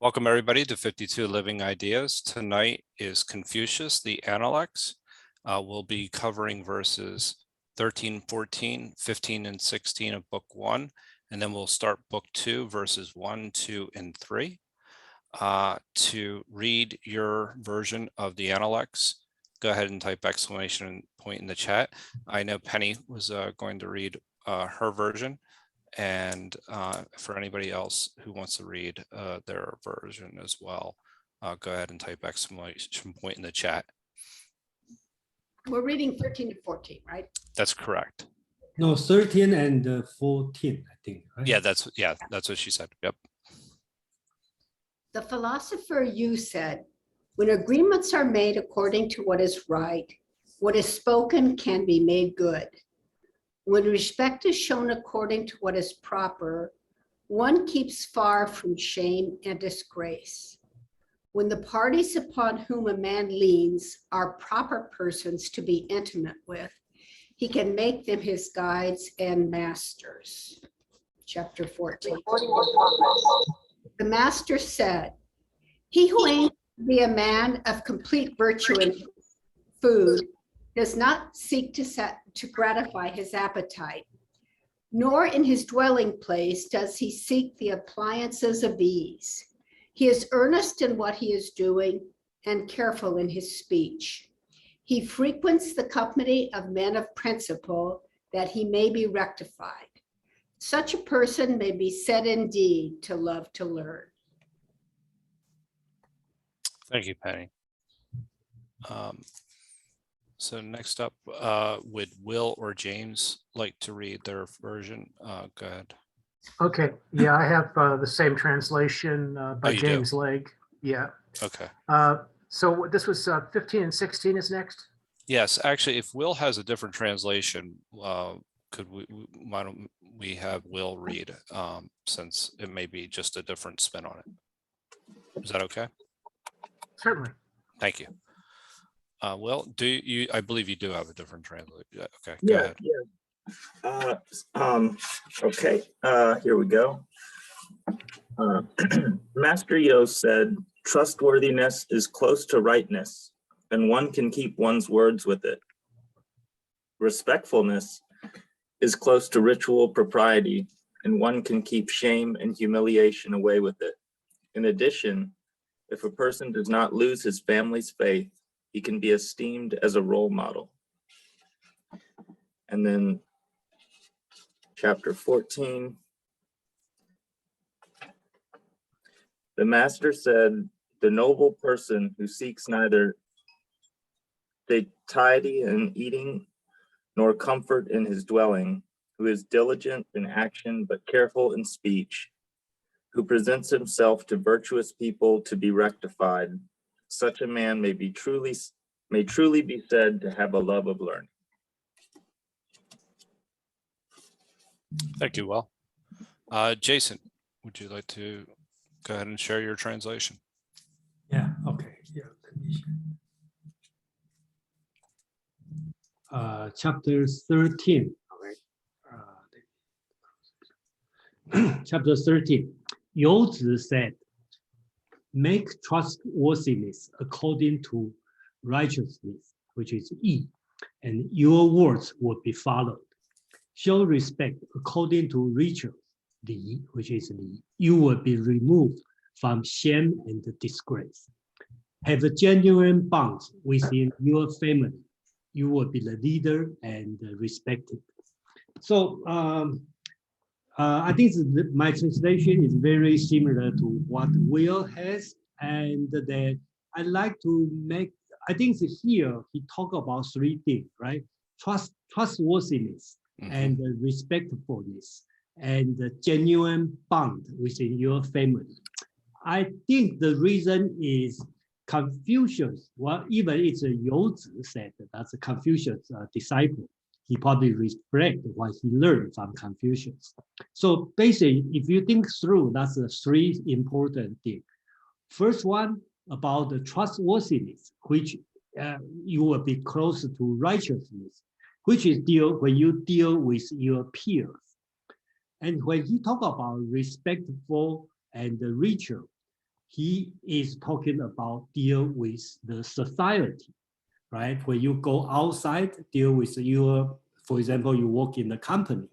Welcome everybody to 52 Living Ideas. Tonight is Confucius, the Analects. We'll be covering verses 13, 14, 15, and 16 of book 1, and then we'll start book 2, verses 1, 2, and 3. To read your version of the Analects, go ahead and type exclamation point in the chat. I know Penny was going to read her version. And for anybody else who wants to read their version as well, go ahead and type exclamation point in the chat. We're reading 13 to 14, right? That's correct. No, 13 and 14, I think. Right? Yeah, that's what she said. Yep. The philosopher Yu said, when agreements are made according to what is right, what is spoken can be made good. When respect is shown according to what is proper, one keeps far from shame and disgrace. When the parties upon whom a man leans are proper persons to be intimate with, he can make them his guides and masters. Chapter 14. The master said, he who aims to be a man of complete virtue in food does not seek to gratify his appetite, nor in his dwelling place does he seek the appliances of ease. He is earnest in what he is doing and careful in his speech. He frequents the company of men of principle that he may be rectified. Such a person may be said indeed to love to learn. Thank you, Penny. So next up, would Will or James like to read their version? Go ahead. Okay, yeah, I have the same translation by James Legge. Yeah. Okay. So this was 15 and 16 is next? Yes, actually, if Will has a different translation, why don't we have Will read, since it may be just a different spin on it. Is that okay? Certainly. Thank you. Will, do you? I believe you do have a different translation. Yeah, okay, go Yeah, ahead. yeah. Okay, here we go. Master Yo said, trustworthiness is close to rightness, and one can keep one's words with it. Respectfulness is close to ritual propriety, and one can keep shame and humiliation away with it. In addition, if a person does not lose his family's faith, he can be esteemed as a role model. And then chapter 14. The master said, the noble person who seeks neither satiety in eating nor comfort in his dwelling, who is diligent in action but careful in speech, who presents himself to virtuous people to be rectified, such a man may truly be said to have a love of learning. Thank you, Will. Jason, would you like to go ahead and share your translation? Yeah, okay. Yeah. Chapter 13. Okay. Chapter 13. Youzi said, make trustworthiness according to righteousness, which is yi, and your words will be followed. Show respect according to rituals, li, which is li, you will be removed from shame and disgrace. Have a genuine bond within your family. You will be the leader and respected. So I think my translation is very similar to what Will has, and that I like to make, I think here he talked about three things, right? Trustworthiness, and respectfulness, and the genuine bond within your family. I think the reason is Confucius, well, even it's a Youzi said that's a Confucius disciple. He probably reflect what he learned from Confucius. So basically, if you think through, that's the three important things. First one, about the trustworthiness, which you will be close to righteousness, which is when you deal with your peers. And when he talk about respectful and ritual, he is talking about deal with the society, right? When you go outside, deal with your, for example, you work in the company,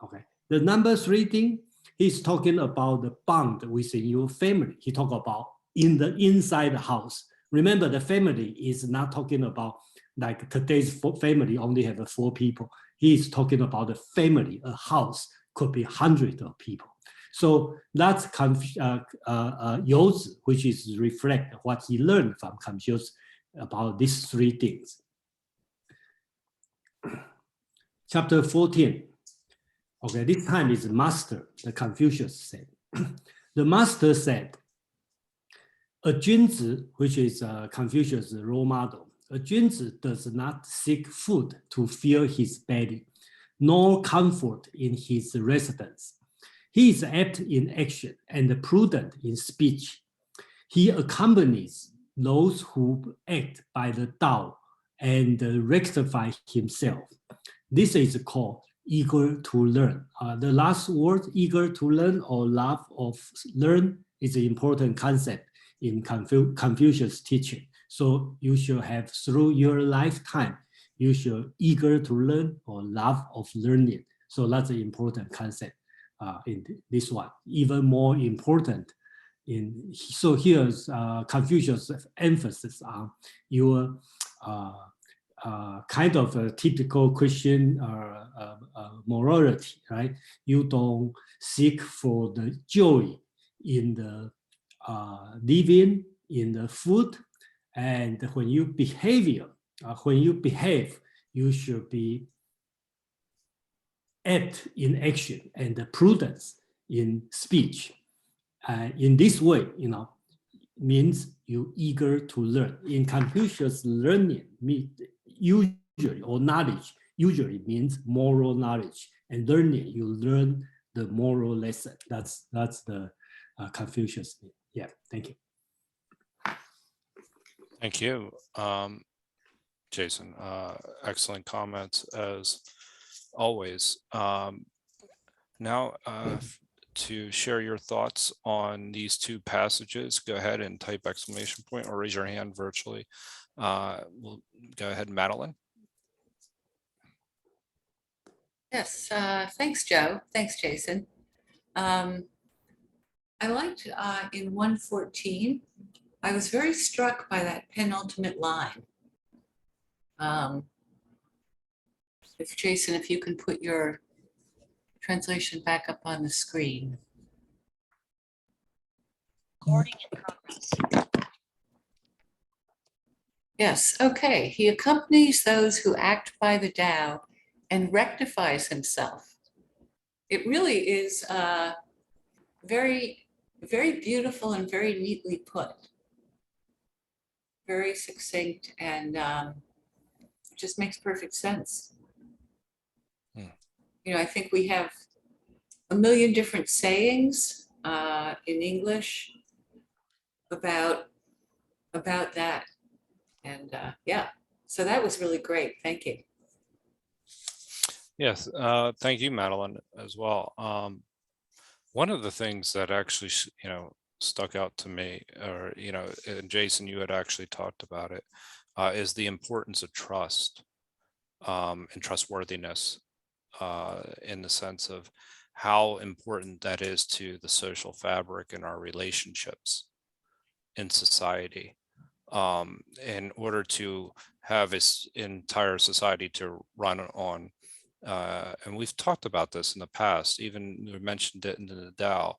okay? The number 3 thing, he's talking about the bond within your family. He talk about in the inside the house. Remember, the family is not talking about like today's family only have 4 people. He's talking about the family, a house could be hundreds of people. So that's Youzi, which is reflect what he learned from Confucius about these 3 things. Chapter 14. Okay, this time is master, the Confucius said. The master said, a Junzi, which is Confucius' role model, a Junzi does not seek food to fill his belly, nor comfort in his residence. He is apt in action and prudent in speech. He accompanies those who act by the Tao and rectify himself. This is called eager to learn. The last word, eager to learn or love of learn, is an important concept in Confucius' teaching. So you should have, through your lifetime, you should eager to learn or love of learning. So that's an important concept in this one. Even more important, so here's Confucius' emphasis on your kind of a typical Christian morality, right? You don't seek for the joy in the living, in the food, and when you behave, you should be apt in action and prudence in speech. In this way, means you eager to learn. In Confucius, learning usually, or knowledge usually means moral knowledge, and learning, you learn the moral lesson. That's the Confucius. Yeah, thank you. Thank you, Jason. Excellent comments as always. Now, to share your thoughts on these 2 passages, go ahead and type exclamation point or raise your hand virtually. We'll go ahead, Madeline. Yes, thanks, Joe. Thanks, Jason. I liked in 114, I was very struck by that penultimate line. If Jason, if you can put your translation back up on the screen. Recording in progress. Yes, okay. He accompanies those who act by the Tao and rectifies himself. It really is very, very beautiful and very neatly put. Very succinct, and just makes perfect sense. I think we have a million different sayings in English about that. And yeah, so that was really great. Thank you. Yes, thank you, Madeline, as well. One of the things that actually, stuck out to me, or, and Jason, you had actually talked about it, is the importance of trust and trustworthiness in the sense of how important that is to the social fabric and our relationships in society. In order to have this entire society to run on, and we've talked about this in the past, even we mentioned it in the Tao,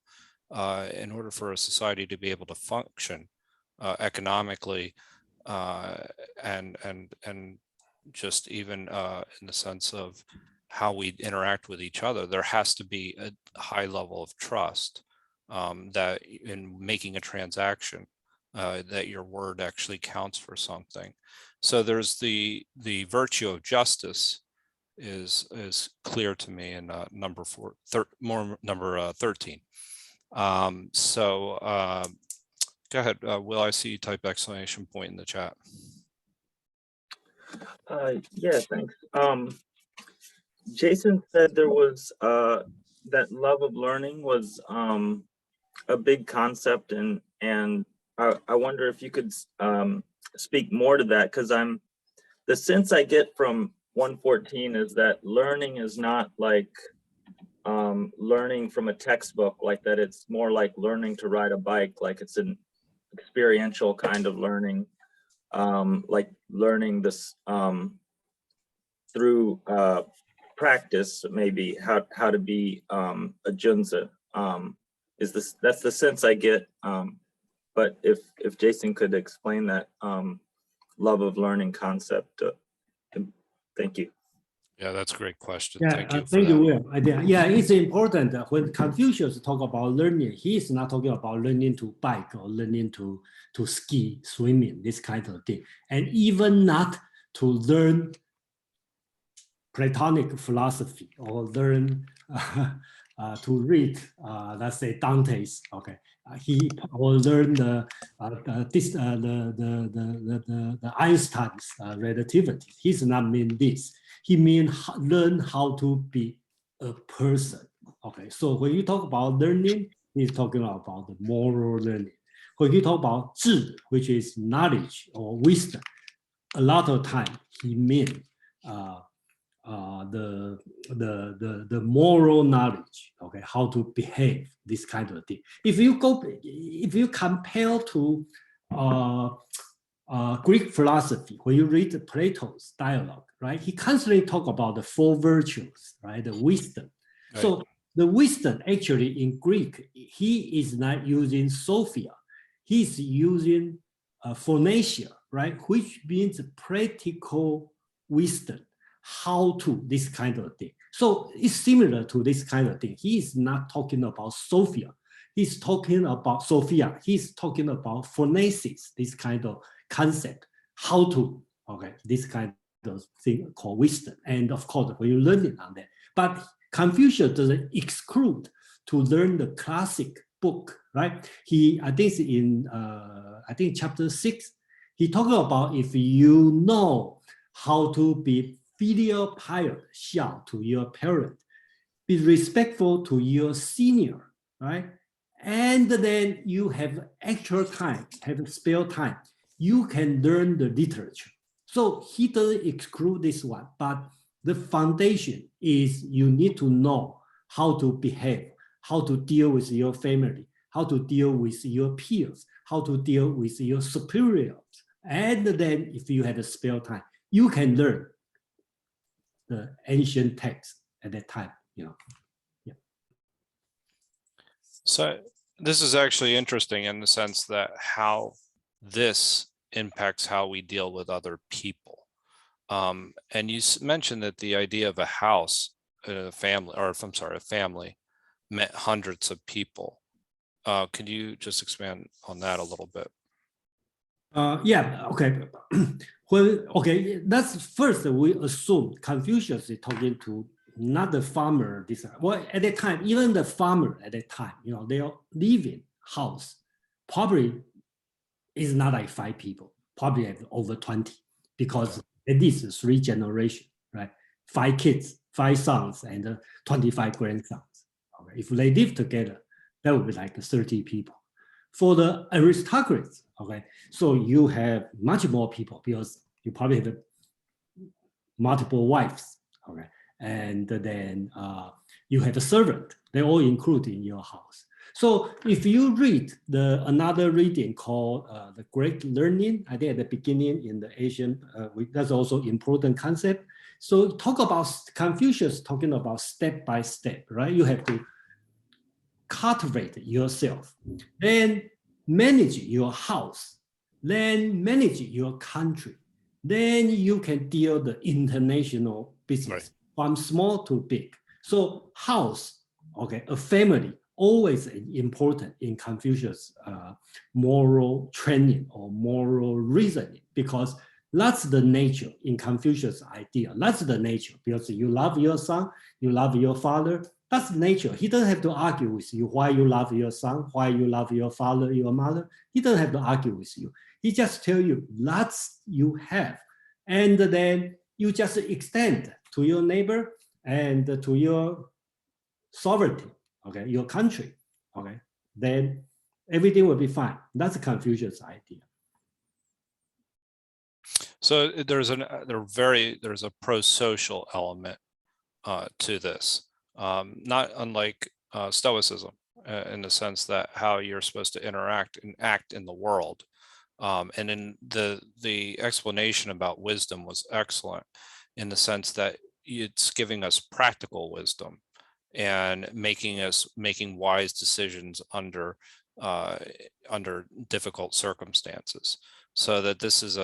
in order for a society to be able to function economically and just even in the sense of how we interact with each other, there has to be a high level of trust that in making a transaction, that your word actually counts for something. So there's the virtue of justice is clear to me in number 13. Go ahead, Will. I see you type exclamation point in the chat. Yeah, thanks. Jason said there was that love of learning was a big concept in And I wonder if you could speak more to that, because the sense I get from 114 is that learning is not like learning from a textbook, like that it's more like learning to ride a bike, like it's an experiential kind of learning, like learning this through practice, maybe how to be a junzi. That's the sense I get. But if Jason could explain that love of learning concept, thank you. Yeah, that's a great question. Yeah, Thank you. thank you, Will. Yeah, it's important that when Confucius talk about learning, he is not talking about learning to bike or learning to ski, swimming, this kind of thing, and even not to learn Platonic philosophy or learn to read, let's say Dante's. Okay, he or learn the Einstein's relativity. He does not mean this. He means learn how to be a person. Okay, so when you talk about learning, he's talking about the moral learning. When you talk about 智, which is knowledge or wisdom, a lot of time he means the moral knowledge, okay, how to behave, this kind of thing. If you compare to Greek philosophy, when you read Plato's dialogue, right, he constantly talk about the four virtues, right, the wisdom. Right. So the wisdom actually in Greek, he is not using Sophia, he's using phonesia, right, which means practical wisdom. How to, this kind of thing. So it's similar to this kind of thing. He is not talking about Sophia. He's talking about Sophia. He's talking about phonesis, this kind of concept. How to, okay, this kind of thing called wisdom. And of course, when you learn it on that. But Confucius doesn't exclude to learn the classic book, right? I think in chapter 6, he talking about if you know how to be filial piety, 孝 to your parent, be respectful to your senior, right? And then you have extra time, have spare time, you can learn the literature. So he doesn't exclude this one, but the foundation is you need to know how to behave, how to deal with your family, how to deal with your peers, how to deal with your superiors. And then if you have a spare time, you can learn the ancient text at that time, you know. Yeah. So this is actually interesting in the sense that how this impacts how we deal with other people. And you mentioned that the idea of a house, a family, or I'm sorry, a family meant hundreds of people. Could you just expand on that a little bit? Yeah, okay. That's first we assume Confucius is talking to not the farmer. Well, at that time, even the farmer at that time, you know, they are living house probably is not like 5 people, probably have over 20, because at least 3 generations, right? 5 kids, 5 sons, and 25 grandsons. Okay. If they live together, that would be like 30 people. For the aristocrats, okay, so you have much more people because you probably have multiple wives, okay, and then you have a servant. They all included in your house. So if you read another reading called the Great Learning, I think at the beginning in the Asian, that's also important concept. So talk about Confucius talking about step by step, right? You have to cultivate yourself, then manage your house, then manage your country, then you can deal the international business from small to big. So house, okay, a family, always important in Confucius moral training or moral reasoning, because that's the nature in Confucius idea. That's the nature, because you love your son, you love your father. That's nature. He doesn't have to argue with you why you love your son, why you love your father, your mother. He doesn't have to argue with you. He just tell you that's you have. And then you just extend to your neighbor and to your sovereignty, okay, your country, okay. Then everything will be fine. That's Confucius' idea. So there's a pro-social element to this, not unlike Stoicism, in the sense that how you're supposed to interact and act in the world. And in the explanation about wisdom was excellent, in the sense that it's giving us practical wisdom and making wise decisions under difficult circumstances. So that this is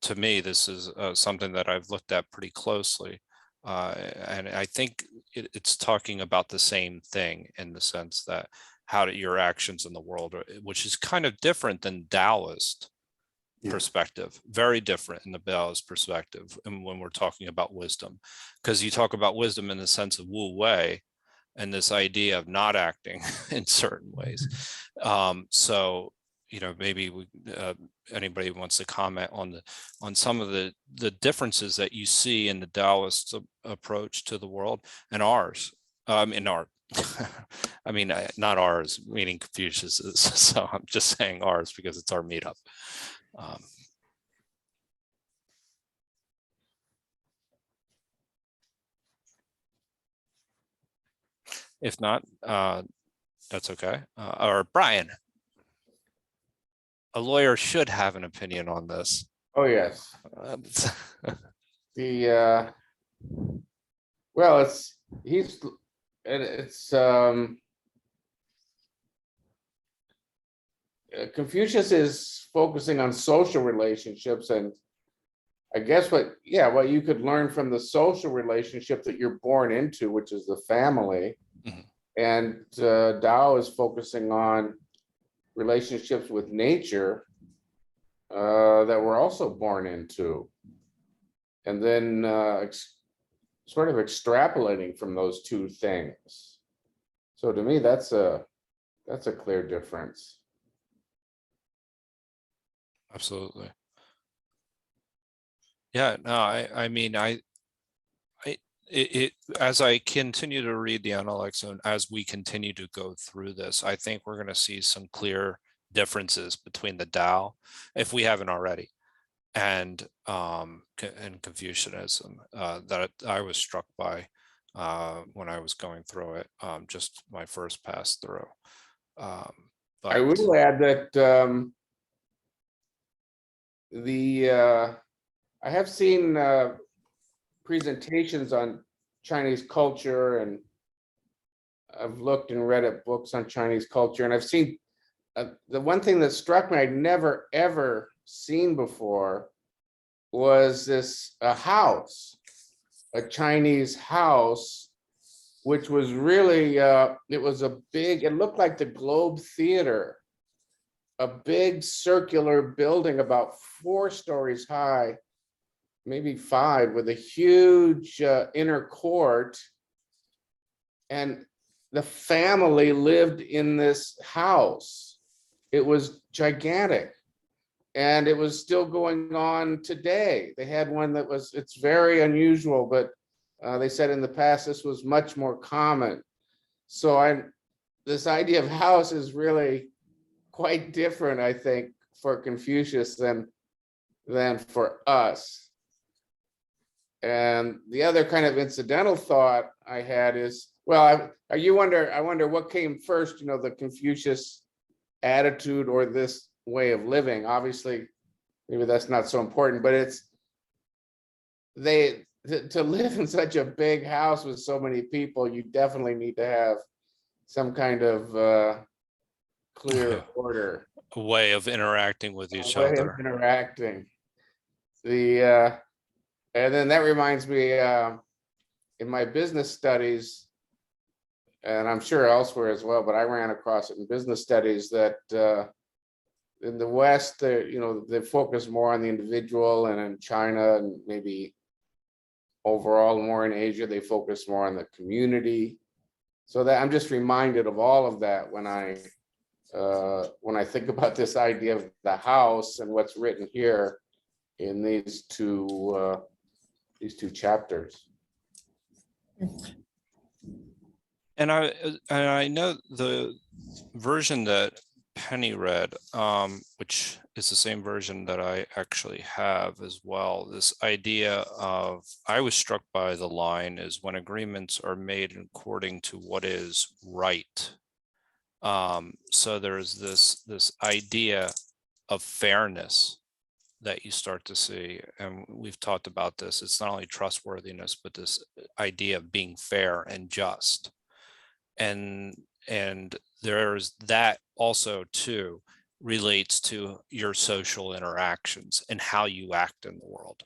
to me, this is something that I've looked at pretty closely. And I think it's talking about the same thing, in the sense that how do your actions in the world, which is kind of different than Taoist perspective, very different in the Taoist perspective. And when we're talking about wisdom, because you talk about wisdom in the sense of Wu Wei, and this idea of not acting in certain ways. So, maybe anybody wants to comment on some of the differences that you see in the Taoist approach to the world and ours. In our, I mean, not ours, meaning Confucius's. So I'm just saying ours because it's our meetup. If not, that's okay. Or Brian, a lawyer should have an opinion on this. Oh, yes. Well, Confucius is focusing on social relationships, and I guess what you could learn from the social relationship that you're born into, which is the family. Mhm. And Tao is focusing on relationships with nature that we're also born into, and then sort of extrapolating from those two things. So to me, that's a clear difference. Absolutely. Yeah, no, I mean, as I continue to read the Analects, and as we continue to go through this, I think we're going to see some clear differences between the Tao, if we haven't already, and Confucianism that I was struck by when I was going through it, just my first pass through. I will add that I have seen presentations on Chinese culture, and I've looked and read at books on Chinese culture, and I've seen the one thing that struck me I'd never ever seen before was a house, a Chinese house, which was really it looked like the Globe Theater, a big circular building about 4 stories high, maybe 5, with a huge inner court. And the family lived in this house. It was gigantic. And it was still going on today. They had one it's very unusual, but they said in the past this was much more common. So this idea of house is really quite different, I think, for Confucius than for us. And the other kind of incidental thought I had is, well, I wonder what came first, the Confucius attitude or this way of living. Obviously, maybe that's not so important, but it's to live in such a big house with so many people, you definitely need to have some kind of clear order, a way of interacting with each way other. of interacting. And then that reminds me, in my business studies, and I'm sure elsewhere as well, but I ran across it in business studies, that in the West, they focus more on the individual, and in China, and maybe overall more in Asia, they focus more on the community. So that I'm just reminded of all of that when I think about this idea of the house and what's written here in these two chapters. I know the version that Penny read, which is the same version that I actually have as well. This idea of, I was struck by the line is when agreements are made according to what is right. So there's this idea of fairness that you start to see, and we've talked about this. It's not only trustworthiness, but this idea of being fair and just. And there's that also too relates to your social interactions and how you act in the world.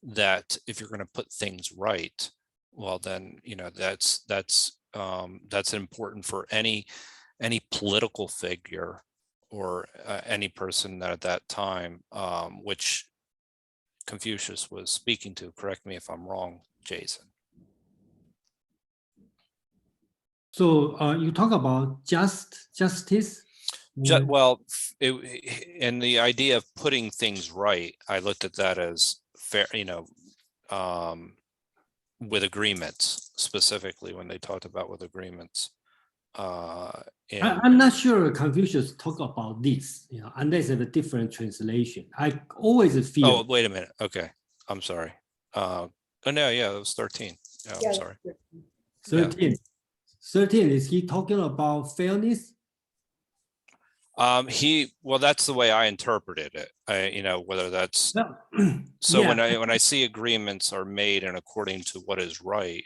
That if you're going to put things right, well then, you know, that's important for any political figure or any person at that time, which Confucius was speaking to. Correct me if I'm wrong, Jason. So you talk about justice. Well, and the idea of putting things right, I looked at that as fair, you know, with agreements, specifically when they talked about with agreements. I'm not sure Confucius talk about this, you know, unless it's a different translation. I always feel. Oh, wait a minute. Okay, I'm sorry. Oh no, yeah, it was 13. Yeah, I'm sorry. 13. 13, is he talking about fairness? Well, that's the way I interpreted it. You know, whether that's No. so Yeah. when I see agreements are made and according to what is right,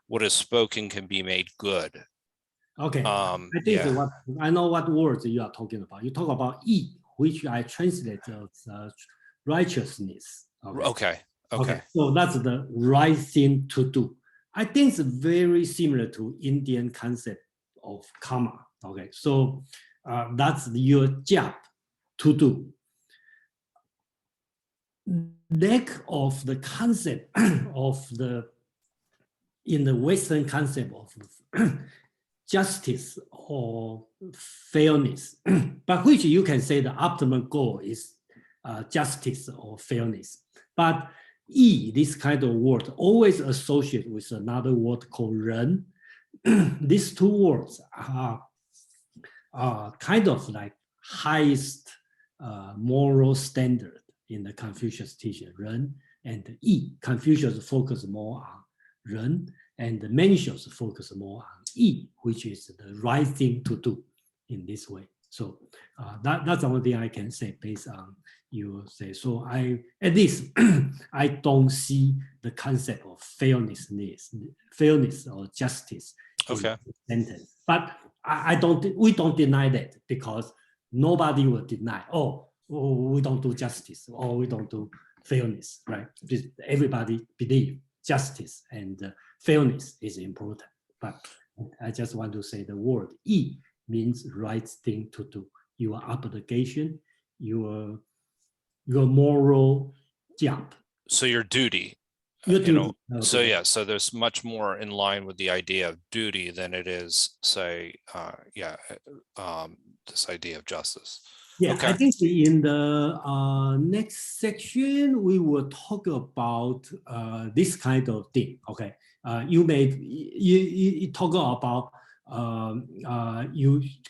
what is spoken can be made good. Okay, I think yeah. I know what words you are talking about. You talk about "yi," which I translate as righteousness. Okay. So that's the right thing to do. I think it's very similar to Indian concept of karma. Okay, so that's your job to do. Lack of the concept of in the Western concept of justice or fairness, but which you can say the optimal goal is justice or fairness. But this kind of word always associated with another word called 人. These two words are kind of like highest moral standard in the Confucius teaching, 人 and 义. Confucius focus more on 人, and the Mencius focus more on 义, which is the right thing to do in this way. So that's the only thing I can say based on you say. So at least I don't see the concept of fairness or justice in the sentence. But we don't deny that, because nobody will deny, we don't do justice or we don't do fairness, right? Everybody believe justice and fairness is important. But I just want to say the word 义 means right thing to do, your obligation, your moral job. So your duty. Your duty. So yeah, so there's much more in line with the idea of duty than it is, say, this idea of justice. Yeah, okay. I think in the next section we will talk about this kind of thing. Okay, you talk about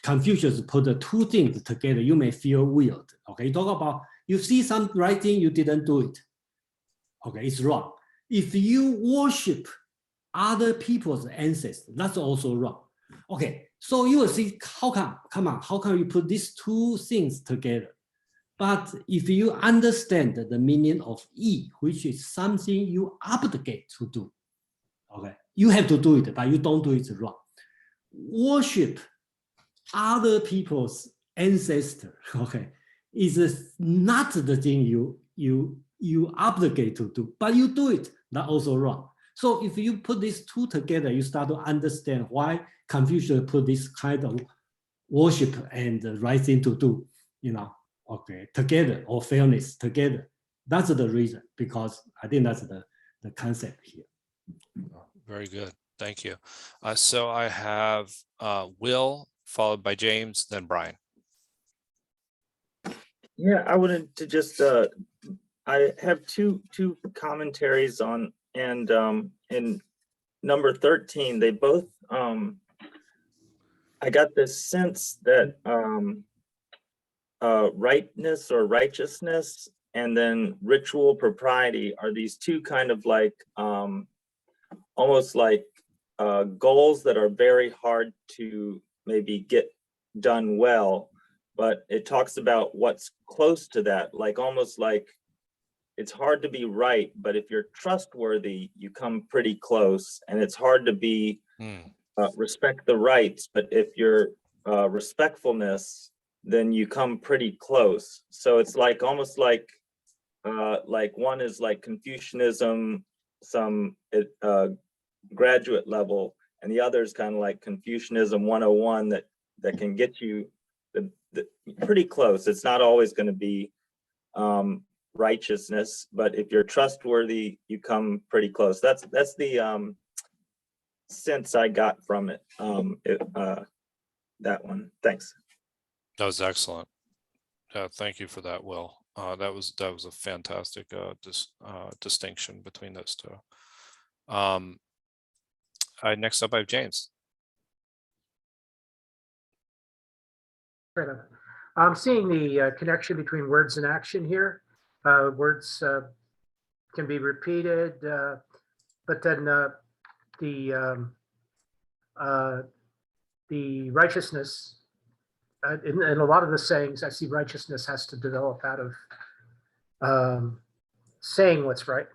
Confucius put the two things together. You may feel weird. Okay, you talk about you see some writing, you didn't do it. Okay, it's wrong. If you worship other people's ancestors, that's also wrong. Okay, so you will see how come you put these two things together? But if you understand the meaning of 义, which is something you obligate to do, okay, you have to do it, but you don't do it wrong. Worship other people's ancestors, okay, is not the thing you obligate to do, but you do it, that's also wrong. So if you put these two together, you start to understand why Confucius put this kind of worship and the right thing to do, okay, together, or fairness together. That's the reason, because I think that's the concept here. Very good, thank you. So I have Will, followed by James, then Brian. Yeah, I wanted to just, I have two commentaries on, and in number 13, they both I got this sense that rightness or righteousness and then ritual propriety are these two kind of like almost like goals that are very hard to maybe get done well, but it talks about what's close to that, like almost like it's hard to be right, but if you're trustworthy, you come pretty close. And it's hard to be respect the rights, but if you're respectfulness, then you come pretty close. So it's like almost like one is like Confucianism, some graduate level, and the other is kind of like Confucianism 101 that can get you pretty close. It's not always going to be righteousness, but if you're trustworthy, you come pretty close. That's the sense I got from it. That one. Thanks. That was excellent. Thank you for that, Will. That was a fantastic distinction between those two. Next up, I have James. I'm seeing the connection between words and action here. Words can be repeated, but then the righteousness, in a lot of the sayings, I see righteousness has to develop out of saying what's right.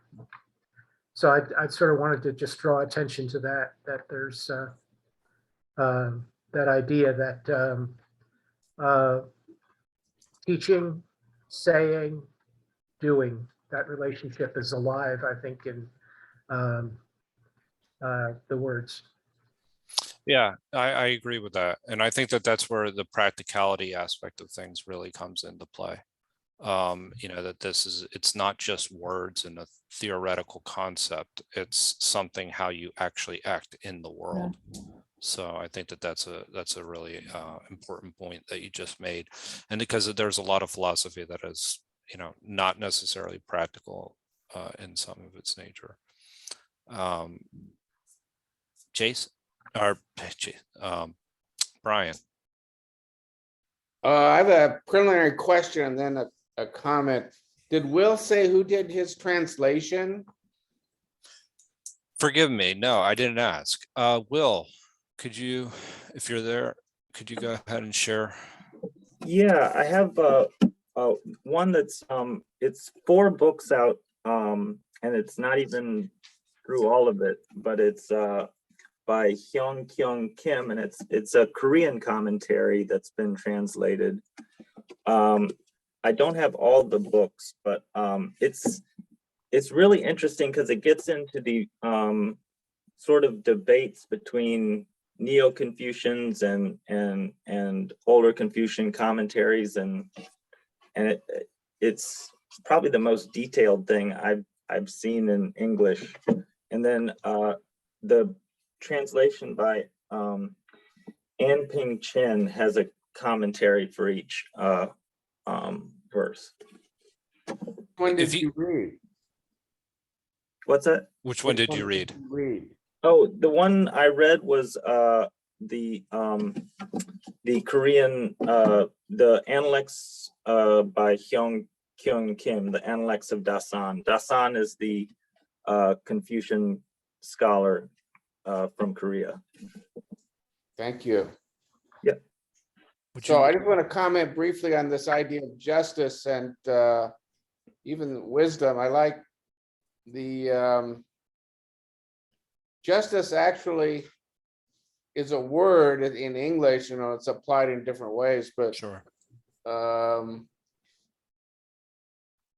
So I sort of wanted to just draw attention to that there's that idea that teaching, saying, doing, that relationship is alive, I think, in the words. Yeah, I agree with that. And I think that that's where the practicality aspect of things really comes into play. That it's not just words and a theoretical concept, it's something how you actually act in the world. So I think that that's a really important point that you just made. And because there's a lot of philosophy that is, not necessarily practical in some of its nature. Brian. I have a preliminary question and then a comment. Did Will say who did his translation? Forgive me. No, I didn't ask. Will, could you, if you're there, could you go ahead and share? Yeah, I have one that's it's 4 books out, and it's not even through all of it, but it's by Hyung-Kyung Kim, and it's a Korean commentary that's been translated. I don't have all the books, but it's really interesting because it gets into the sort of debates between Neo-Confucians and older Confucian commentaries, and it's probably the most detailed thing I've seen in English. And then the translation by An Ping Chen has a commentary for each verse. When did you read? What's that? Which one did you read? Oh, the one I read was the Korean the Analects by Hyung-Kyung Kim, the Analects of Dasan. Dasan is the Confucian scholar from Korea. Thank you. Yeah. So I just want to comment briefly on this idea of justice and even wisdom. I like the justice actually is a word in English, it's applied in different ways, but Sure.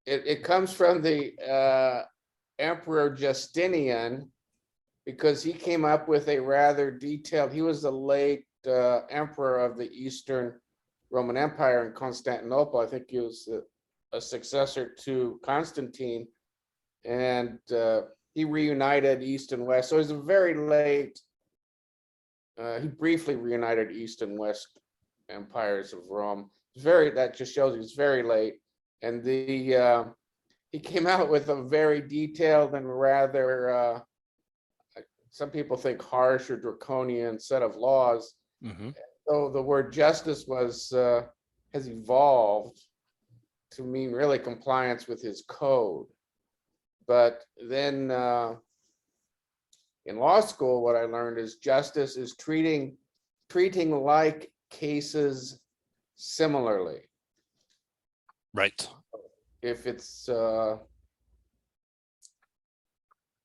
It comes from the Emperor Justinian, because he came up with a rather detailed, he was the late emperor of the Eastern Roman Empire in Constantinople. I think he was a successor to Constantine, and he reunited East and West. So he's a very late, he briefly reunited East and West empires of Rome. That just shows you it's very late. And he came out with a very detailed and rather, some people think harsh or draconian set of laws. Mm-hmm. So the word justice was, has evolved to mean really compliance with his code. But then in law school, what I learned is justice is treating like cases similarly. Right. If it's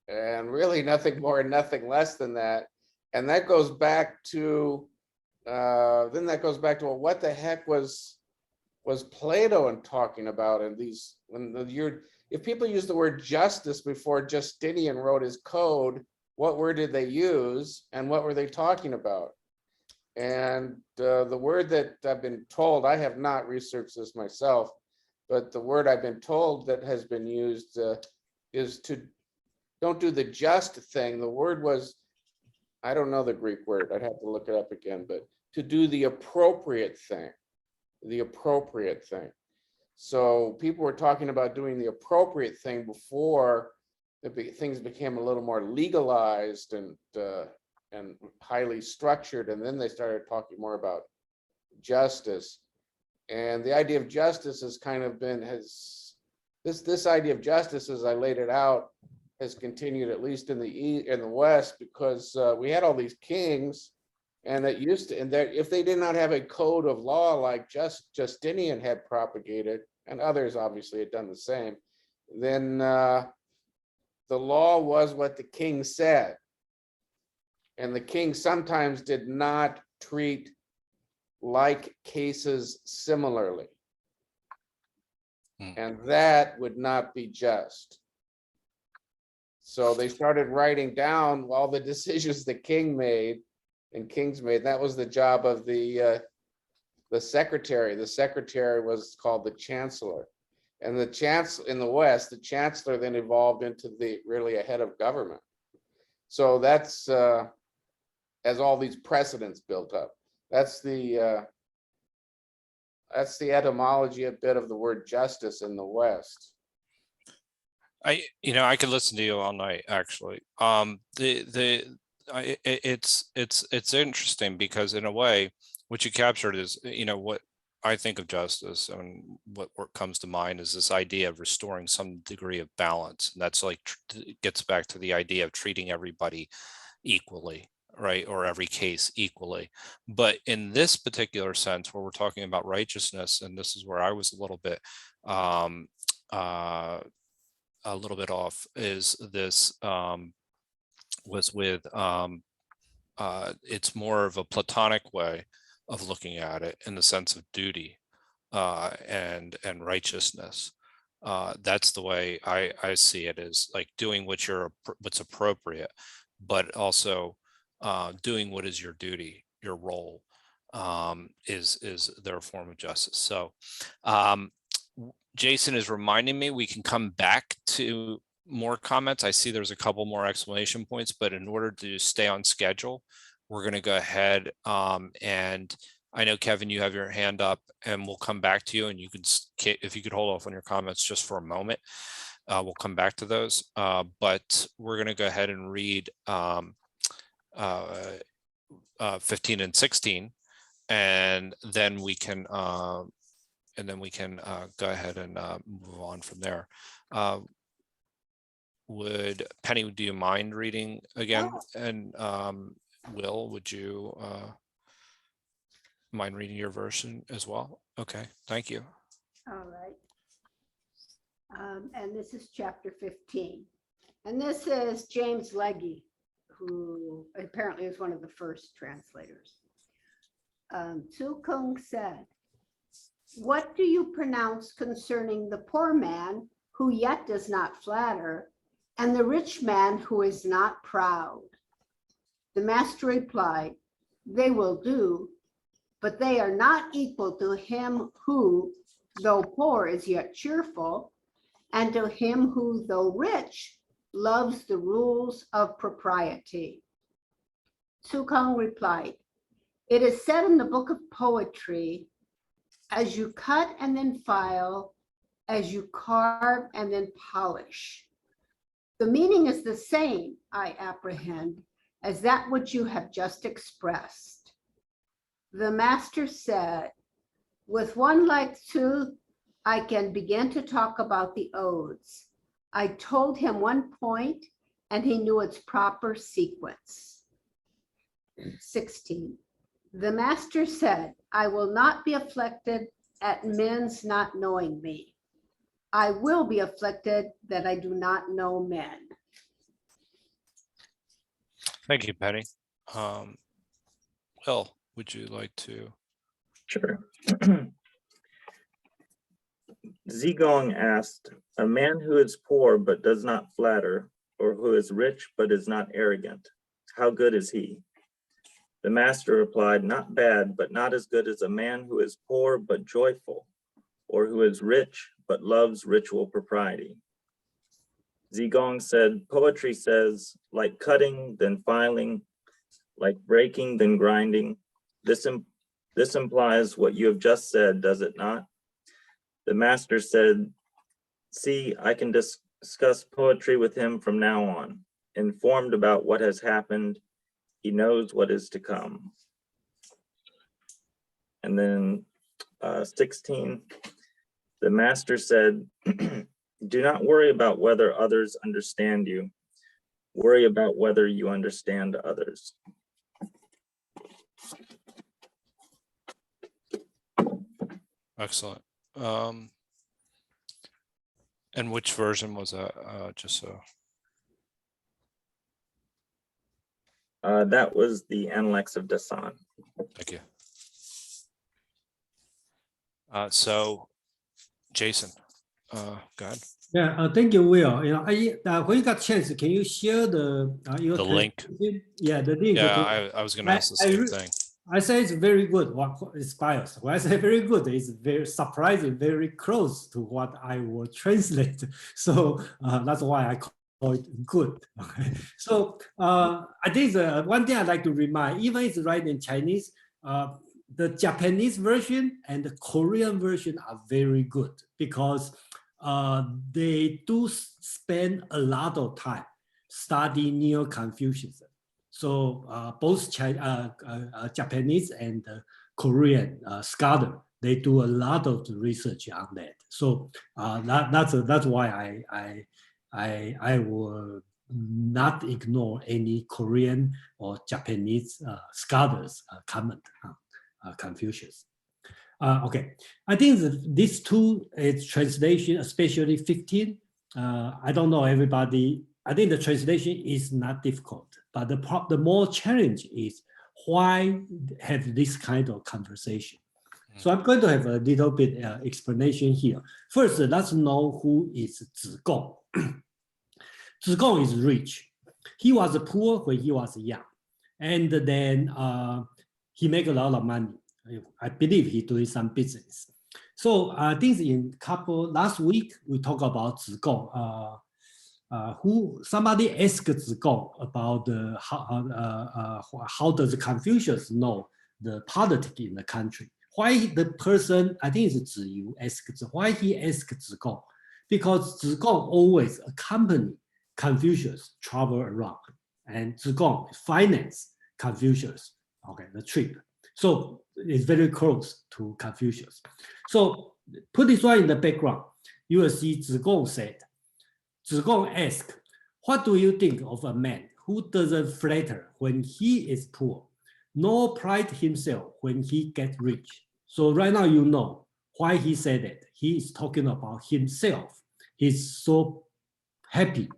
and really nothing more and nothing less than that. And that goes back to then that goes back to, well, what the heck was Plato talking about in these, if people use the word justice before Justinian wrote his code, what word did they use and what were they talking about? And the word that I've been told, I have not researched this myself, but the word I've been told that has been used is to don't do the just thing. The word was, I don't know the Greek word, I'd have to look it up again, but to do the appropriate thing, the appropriate thing. So people were talking about doing the appropriate thing before things became a little more legalized and highly structured, and then they started talking more about justice. And the idea of justice has kind of been, this idea of justice, as I laid it out, has continued at least in the West, because we had all these kings, and it used to, and if they did not have a code of law like Justinian had propagated, and others obviously had done the same, then the law was what the king said. And the king sometimes did not treat like cases similarly. And that would not be just. So they started writing down all the decisions the king made and kings made. That was the job of the secretary. The secretary was called the chancellor. And the chancellor in the West, the chancellor then evolved into really a head of government. So that's as all these precedents built up. That's the etymology a bit of the word justice in the West. I could listen to you all night, actually. It's interesting because in a way, what you captured is, what I think of justice, and what comes to mind is this idea of restoring some degree of balance. And that's like, gets back to the idea of treating everybody equally, right? Or every case equally. But in this particular sense, where we're talking about righteousness, and this is where I was a little bit off, is this was with it's more of a Platonic way of looking at it, in the sense of duty and righteousness. That's the way I see it, is like doing what's appropriate, but also doing what is your duty, your role, is their form of justice. So Jason is reminding me we can come back to more comments. I see there's a couple more exclamation points, but in order to stay on schedule, we're going to go ahead and I know, Kevin, you have your hand up, and we'll come back to you, and you could, if you could hold off on your comments just for a moment, we'll come back to those. But we're going to go ahead and read 15 and 16, and then we can go ahead and move on from there. Would Penny, do you mind reading again? And Will, would you mind reading your version as well? Okay, thank you. All right. And this is chapter 15. And this is James Legge, who apparently is one of the first translators. Tzu Kung said, "What do you pronounce concerning the poor man who yet does not flatter, and the rich man who is not proud?" The master replied, "They will do, but they are not equal to him who, though poor, is yet cheerful, and to him who, though rich, loves the rules of propriety." Tzu Kung replied, "It is said in the book of poetry, as you cut and then file, as you carve and then polish. The meaning is the same, I apprehend, as that which you have just expressed." The master said, with one like tooth, I can begin to talk about the odes. I told him one point and he knew its proper sequence. 16. The master said, I will not be afflicted at men's not knowing me. I will be afflicted that I do not know men. Thank you, Penny. Will, would you like to? Sure. Zigong asked, a man who is poor but does not flatter, or who is rich but is not arrogant, how good is he? The master replied, not bad, but not as good as a man who is poor but joyful, or who is rich but loves ritual propriety. Zigong said, poetry says, like cutting, then filing, like breaking, then grinding. This implies what you have just said, does it not? The master said, see, I can discuss poetry with him from now on. Informed about what has happened, he knows what is to come. And then 16, the master said, do not worry about whether others understand you. Worry about whether you understand others. Excellent. And which version was that? Just so. That was the Analects of Dasan. Thank you. So, Jason, go ahead. Yeah, thank you, Will. You know, when you got chance, can you share the your The link. translation? Yeah, the link. Yeah, I was going to ask the same thing. I say it's very good. What inspires? When I say very good, it's very surprising, very close to what I will translate. So that's why I call it good. So I think the one thing I'd like to remind, even it's right in Chinese, the Japanese version and the Korean version are very good because they do spend a lot of time studying Neo-Confucianism. So both Japanese and Korean scholar, they do a lot of research on that. So that's why I will not ignore any Korean or Japanese scholars comment on Confucius. Okay, I think these two translation, especially 15. I don't know everybody. I think the translation is not difficult, but the more challenge is why have this kind of conversation. So I'm going to have a little bit explanation here. First, let's know who is Zigong. Zigong is rich. He was poor when he was young, and then he make a lot of money. I believe he doing some business. So I think last week we talked about Zigong. Somebody asked Zigong about how does Confucius know the politics in the country? Why the person, I think it's Ziyu, asked why he asked Zigong? Because Zigong always accompany Confucius travel around, and Zigong finance Confucius, okay, the trip. So it's very close to Confucius. So put this one in the background, you will see Zigong said, Zigong asked, what do you think of a man who doesn't flatter when he is poor, nor pride himself when he gets rich? So right now you know why he said that. He is talking about himself. He's so happy.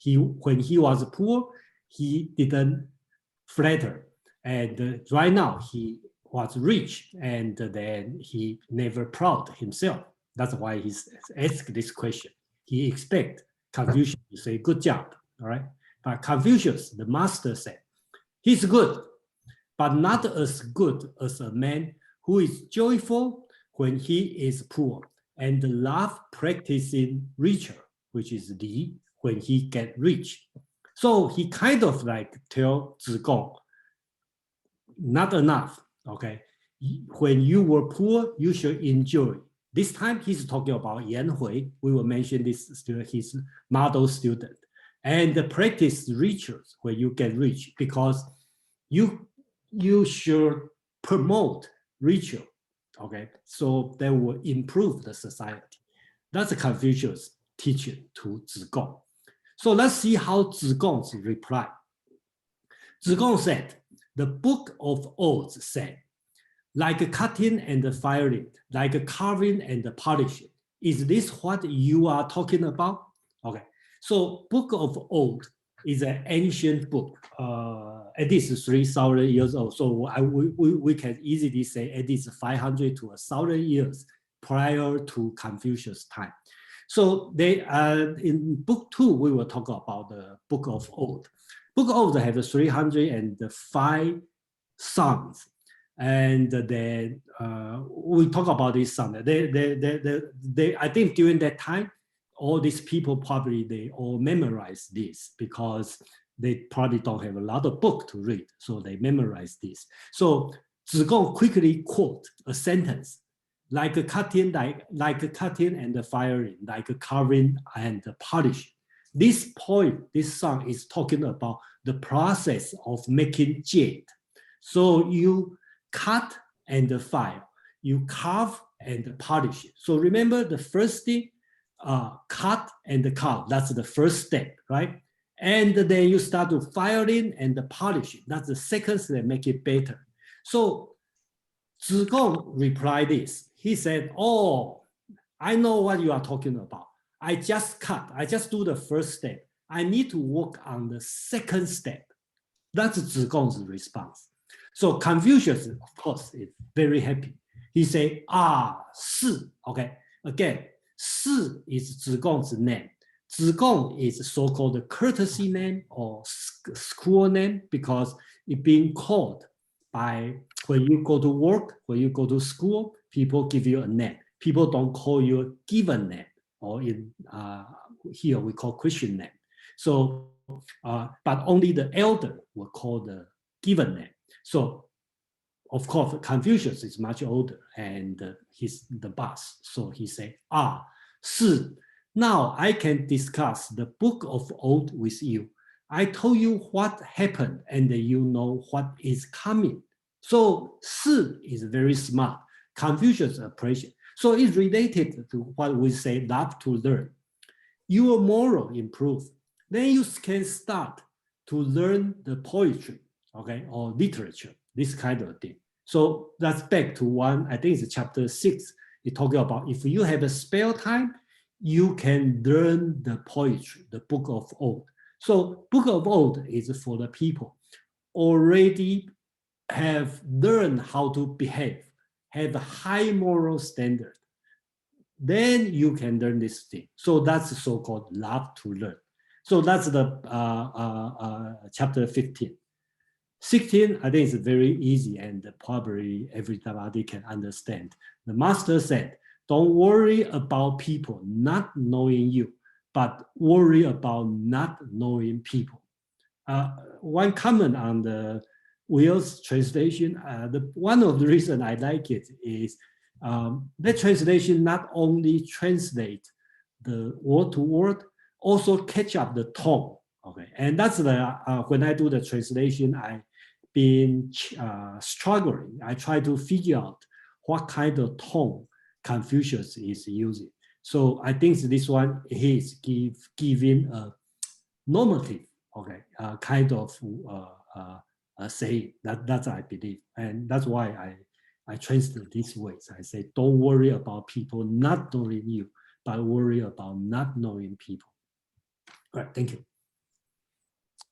When he was poor, he didn't flatter. And right now he was rich, and then he never proud himself. That's why he's asked this question. He expects Confucius to say, good job, all right? But Confucius, the master, said, he's good, but not as good as a man who is joyful when he is poor and love practicing ritual, which is Li, when he get rich. So he kind of like tell Zigong, not enough, okay? When you were poor, you should enjoy. This time he's talking about Yan Hui. We will mention this student, his model student. And the practice rituals when you get rich, because you should promote ritual. Okay, so they will improve the society. That's Confucius teaching to Zigong. So let's see how Zigong's reply. Zigong said, the book of odes said, like cutting and firing, like carving and polishing. Is this what you are talking about? Okay, so book of ode is an ancient book, at least 3,000 years old. So we can easily say at least 500 to 1,000 years prior to Confucius' time. So they in book 2, we will talk about the book of ode. Book of ode has 305 songs. And then we talk about this song. I think during that time, all these people probably they all memorize this because they probably don't have a lot of book to read, so they memorize this. So Zigong quickly quote a sentence like cutting, like cutting and firing, like carving and polishing. This point, this song is talking about the process of making jade. So you cut and file, you carve and polish it. So remember the first thing, cut and carve, that's the first step, right? And then you start to filing and polish it. That's the second step, make it better. So Zigong replied this. He said, oh, I know what you are talking about. I just cut, I just do the first step. I need to work on the second step. That's Zigong's response. So Confucius, of course, is very happy. He said, si. Okay, again, si is Zigong's name. Zigong is so-called courtesy name or school name because it's being called by when you go to work, when you go to school, people give you a name. People don't call you a given name, or in here we call Christian name. So, but only the elder will call the given name. So, of course, Confucius is much older and he's the boss. So he said, si, now I can discuss the book of ode with you. I told you what happened and you know what is coming. So si is very smart. Confucius appreciates. So it's related to what we say, love to learn. Your moral improve. Then you can start to learn the poetry, okay, or literature, this kind of thing. So that's back to one, I think it's chapter 6. It talking about if you have a spare time, you can learn the poetry, the book of ode. So book of ode is for the people already have learned how to behave, have a high moral standard. Then you can learn this thing. So that's so-called love to learn. So that's the chapter 15. 16, I think it's very easy and probably everybody can understand. The master said, don't worry about people not knowing you, but worry about not knowing people. One comment on the Will's translation, one of the reasons I like it is the translation not only translate the word to word, also catch up the tone. Okay, and that's the when I do the translation, I've been struggling. I try to figure out what kind of tone Confucius is using. So I think this one is giving a normative, okay, kind of saying. That's I believe, and that's why I translate this way. So I say, don't worry about people not knowing you, but worry about not knowing people. All right, thank you.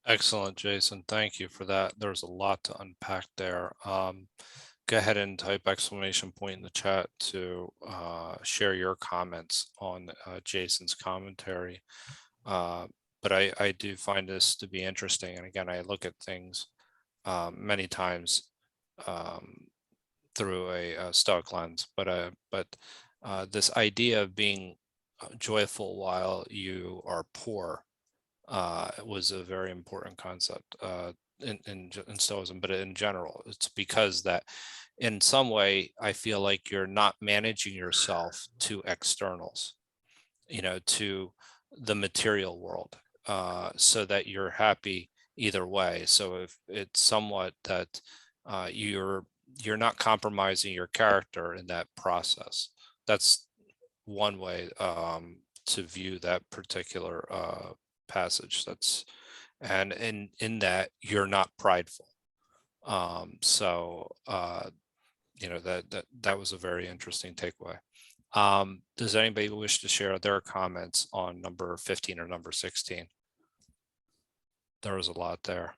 Excellent, Jason. Thank you for that. There's a lot to unpack there. Go ahead and type exclamation point in the chat to share your comments on Jason's commentary. But I do find this to be interesting. And again, I look at things many times through a Stoic lens, but this idea of being joyful while you are poor was a very important concept in Stoicism, but in general, it's because that in some way, I feel like you're not managing yourself to externals, to the material world, so that you're happy either way. So if it's somewhat that you're you're not compromising your character in that process. That's one way to view that particular passage. And in that you're not prideful. So that was a very interesting takeaway. Does anybody wish to share their comments on number 15 or number 16? There was a lot there.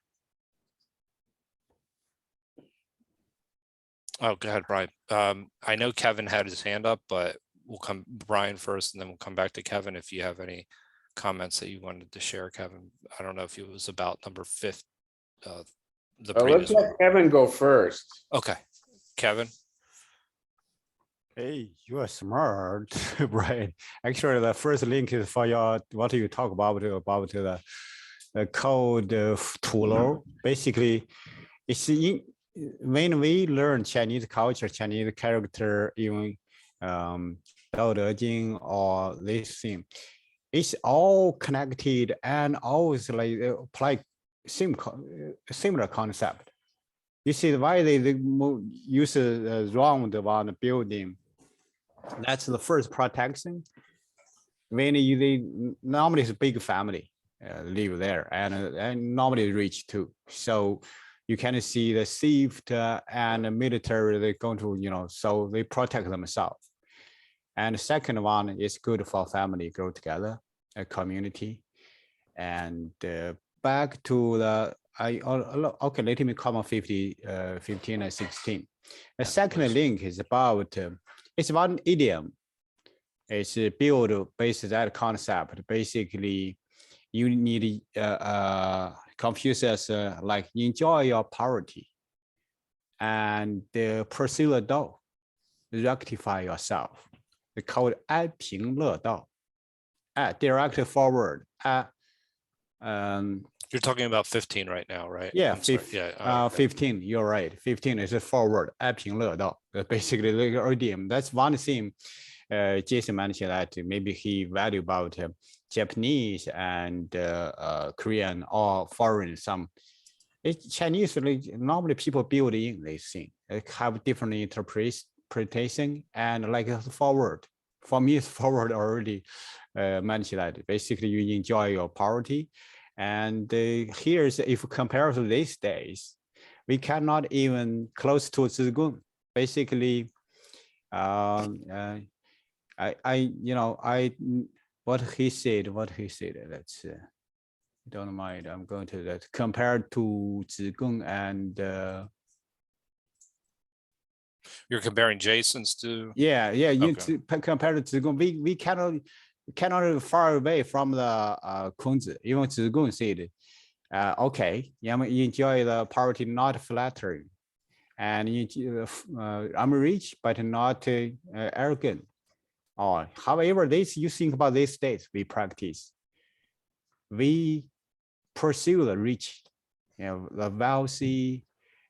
Oh, go ahead, Brian. I know Kevin had his hand up, but we'll come Brian first, and then we'll come back to Kevin if you have any comments that you wanted to share, Kevin. I don't know if it was about number 5, the Let's previous one. let Kevin go first. Okay, Kevin. Hey, you are smart, Brian. Actually, the first link is for what you talk about the code tool. Basically, it's when we learn Chinese culture, Chinese character, even Dao De Jing or this thing, it's all connected and always like apply similar concept. You see why they use a round one building. That's the first protection. When they normally it's a big family live there, and normally rich too. So you can see the safety and the military, they're going to, so they protect themselves. And the second one is good for family, grow together, a community. And back to the, okay, let me comment 15 and 16. The second link is about, it's one idiom. It's built based on that concept. Basically, you need Confucius like enjoy your poverty and pursue the Dao, rectify yourself. They call it 安贫乐道. Direct forward. You're talking about 15 right now, right? Yeah, I'm sorry. Yeah. 15. You're right. 15 is a forward. 安贫乐道. Basically, the idiom. That's one thing. Jason mentioned that maybe he value about Japanese and Korean or foreign. Some Chinese, normally people build in this thing. They have different interpretation and like forward. For me, it's forward already mentioned that. Basically, you enjoy your poverty. And here's, if compared to these days, we cannot even close to Zhigung. Basically, what he said, let's don't mind, I'm going to that compared to Zhigung and You're comparing Jason's to? yeah, Okay. compared to Zhigung, we cannot far away from the Kunzi. Even Zhigung said, okay, you enjoy the poverty, not flattering, and I'm rich but not arrogant. However, you think about these days we practice. We pursue the rich, the wealthy,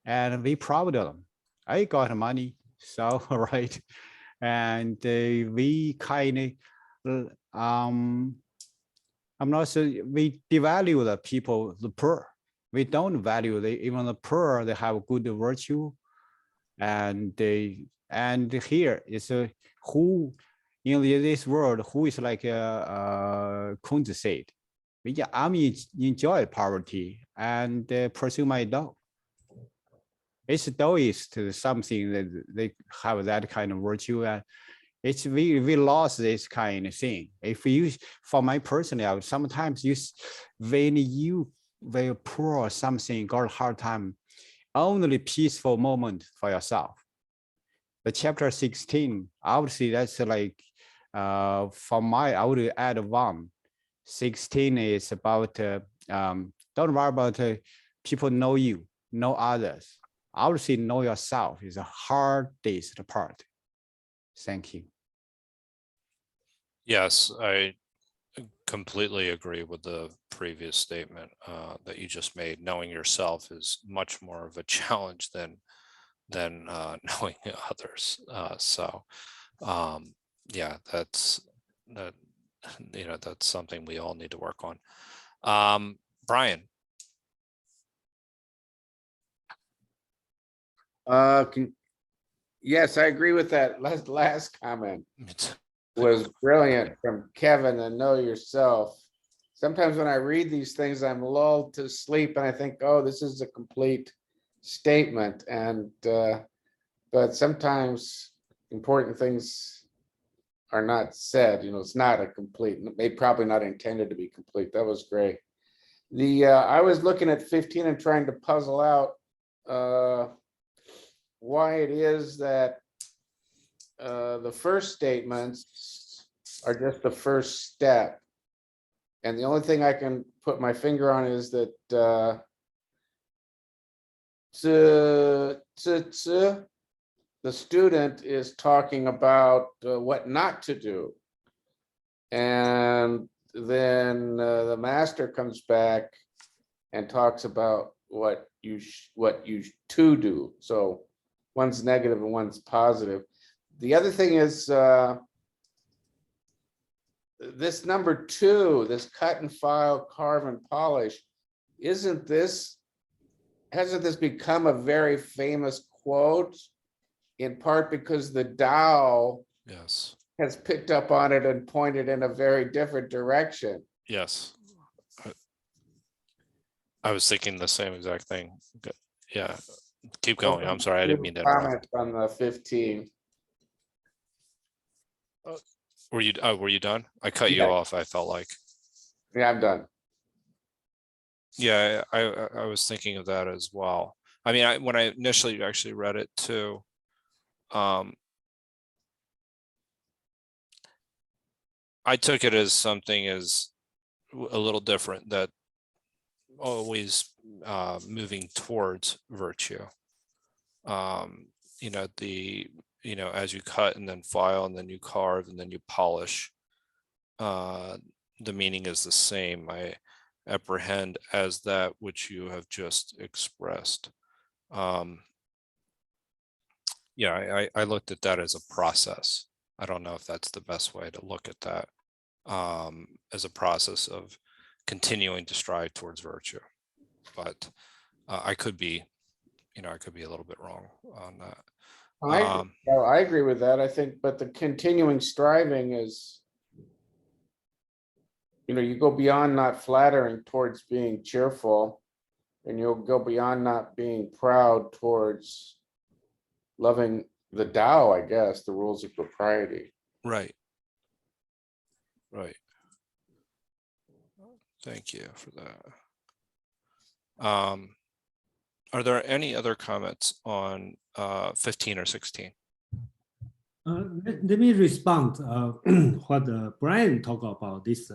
and we proud of them. I got money, so right, and we kind of I'm not sure we devalue the people, the poor. We don't value even the poor. They have good virtue, and here is who. In this world, who is like Kunzi said, I'm enjoy poverty and pursue my Dao. It's Daoist, something that they have that kind of virtue. It's we lost this kind of thing. If you, for my personal, sometimes when you very poor or something, got a hard time, only peaceful moment for yourself. The chapter 16, I would say that's like, I would add one. 16 is about, don't worry about people know you, know others. I would say know yourself is the hardest part. Thank you. Yes, I completely agree with the previous statement that you just made. Knowing yourself is much more of a challenge than knowing others. Yeah, that's something we all need to work on. Brian. Yes, I agree with that last comment. It's- Was brilliant from Kevin, and know yourself. Sometimes when I read these things, I'm lulled to sleep and I think, oh, this is a complete statement. And but sometimes important things are not said, it's not a complete, maybe probably not intended to be complete. That was great. I was looking at 15 and trying to puzzle out why it is that the first statements are just the first step. And the only thing I can put my finger on is that the student is talking about what not to do. And then the master comes back and talks about what you to do. So one's negative and one's positive. The other thing is this number 2, this cut and file, carve and polish, hasn't this become a very famous quote, in part because the Tao Yes, has picked up on it and pointed in a very different direction. yes. I was thinking the same exact thing. Yeah, keep going. I'm sorry, I didn't mean to interrupt. Comment on the 15. Were you done? I cut you Yeah. off, I felt like. Yeah, I'm done. Yeah, I was thinking of that as well. I mean, when I initially actually read it too, I took it as something as a little different, that always moving towards virtue. As you cut and then file and then you carve and then you polish, the meaning is the same. I apprehend as that which you have just expressed. I looked at that as a process. I don't know if that's the best way to look at that, as a process of continuing to strive towards virtue. But I could be a little bit wrong on that. I agree with that. I think, but the continuing striving is, you go beyond not flattering towards being cheerful, and you'll go beyond not being proud towards loving the Tao, I guess, the rules of propriety. Right. Thank you for that. Are there any other comments on 15 or 16? Let me respond what Brian talked about this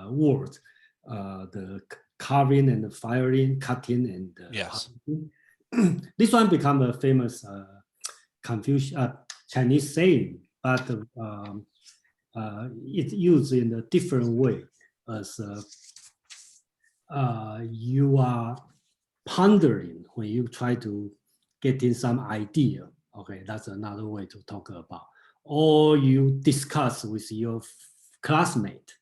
word, the carving and the firing, cutting and Yes. polishing. This one become a famous Chinese saying, but it's used in a different way, as you are pondering when you try to get in some idea. Okay, that's another way to talk about. Or you discuss with your classmate.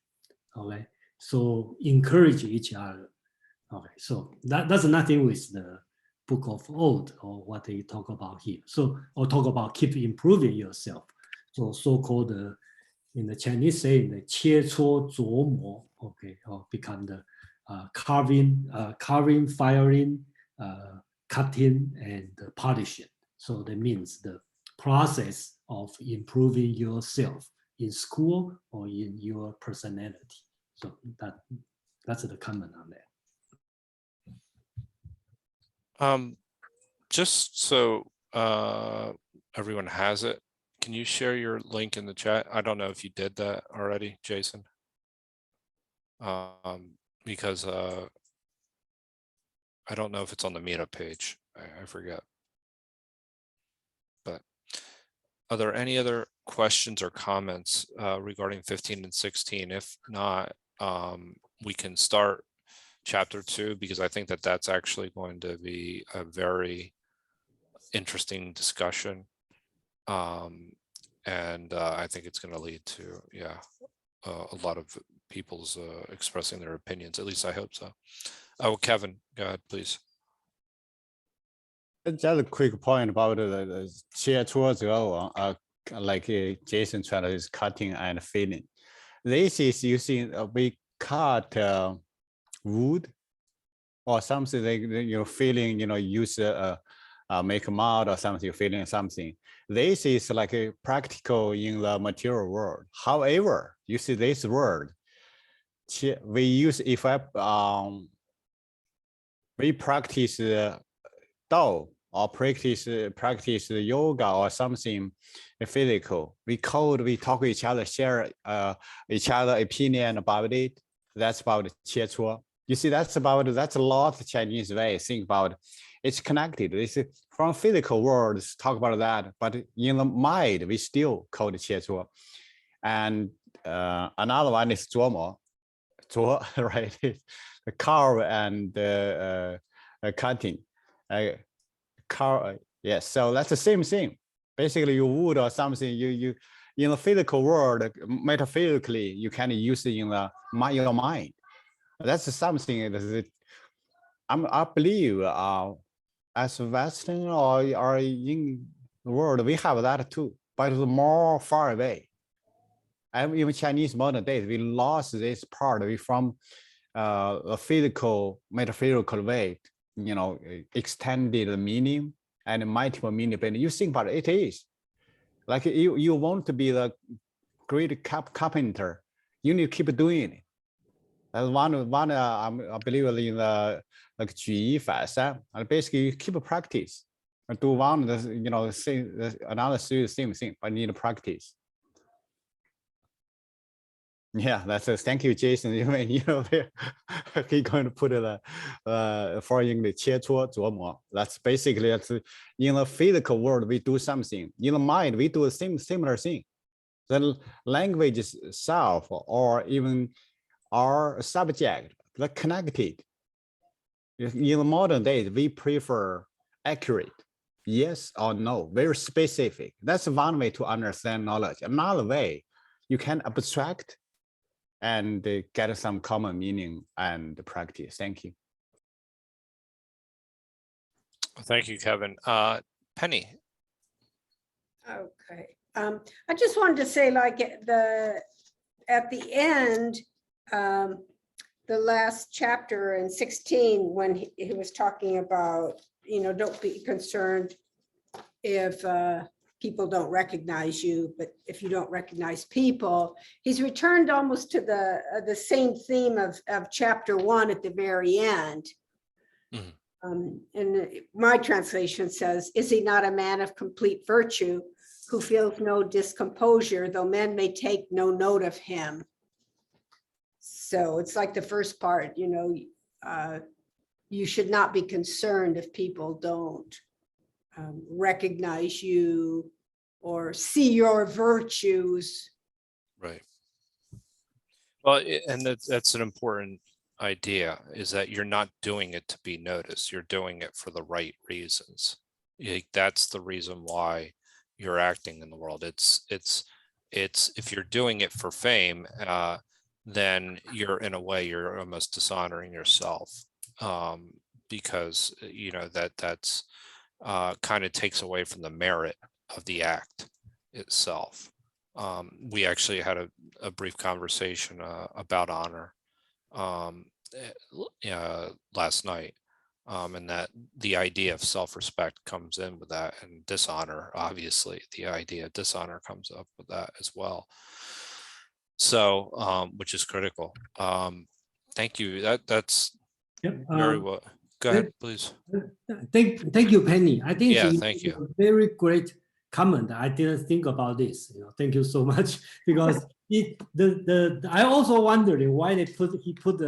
Okay, so encourage each other. Okay, so that's nothing with the Book of Old or what they talk about here. So, or talk about keep improving yourself. So-called in the Chinese saying the 切磋琢磨, okay, or become the carving, firing, cutting, and polishing. So that means the process of improving yourself in school or in your personality. So that's the comment on that. Just so everyone has it, can you share your link in the chat? I don't know if you did that already, Jason. Because I don't know if it's on the meetup page. I forget. But are there any other questions or comments regarding 15 and 16? If not, we can start chapter 2, because I think that that's actually going to be a very interesting discussion. And I think it's going to lead to, a lot of people's expressing their opinions. At least I hope so. Oh, Kevin, go ahead, please. Just a quick point about the 切磋者网, like Jason tried is cutting and filling. This is using we cut wood or something like you're filling, use make a mod or something, filling something. This is like a practical in the material world. However, you see this word, we use if we practice Dao or practice yoga or something physical. We talk to each other, share each other opinion about it. That's about 切磋. You see, that's a lot of Chinese way think about. It's connected. It's from physical worlds talk about that, but in the mind we still call it 切磋. And another one is 琢磨, right? The carve and cutting. Yes, so that's the same thing. Basically, you wood or something, you in the physical world, metaphysically, you can use it in your mind. That's something that I believe as Western or in the world, we have that too, but it's more far away. And even Chinese modern days, we lost this part from a physical, metaphysical way, extended meaning and multiple meaning. But you think about it, it is like you want to be the great carpenter, you need to keep doing it. That's one I believe in the like 举一反三, and basically you keep practice and do one another same thing, but need to practice. Yeah, that's it. Thank you, Jason. He's going to put it for English 切磋琢磨. That's basically in the physical world we do something. In the mind we do the similar thing. The language itself or even our subject, they're connected. In the modern days, we prefer accurate, yes or no, very specific. That's one way to understand knowledge. Another way, you can abstract and get some common meaning and practice. Thank you. Thank you, Kevin. Penny. Okay. I just wanted to say, like at the end, the last chapter in 16, when he was talking about, don't be concerned if people don't recognize you, but if you don't recognize people, he's returned almost to the same theme of chapter 1 at the very end. And my translation says, is he not a man of complete virtue who feels no discomposure, though men may take no note of him? So it's like the first part, you should not be concerned if people don't recognize you or see your virtues. Right. Well, and that's an important idea, is that you're not doing it to be noticed. You're doing it for the right reasons. That's the reason why you're acting in the world. It's if you're doing it for fame, then you're in a way you're almost dishonoring yourself, because that's kind of takes away from the merit of the act itself. We actually had a brief conversation about honor last night, and that the idea of self-respect comes in with that, and dishonor, obviously the idea of dishonor comes up with that as well. So which is critical. Thank you. That's very well. Go ahead, please. Thank you, Penny. I think thank you. A very great comment. I didn't think about this. Thank you so much, because I also wondered why he put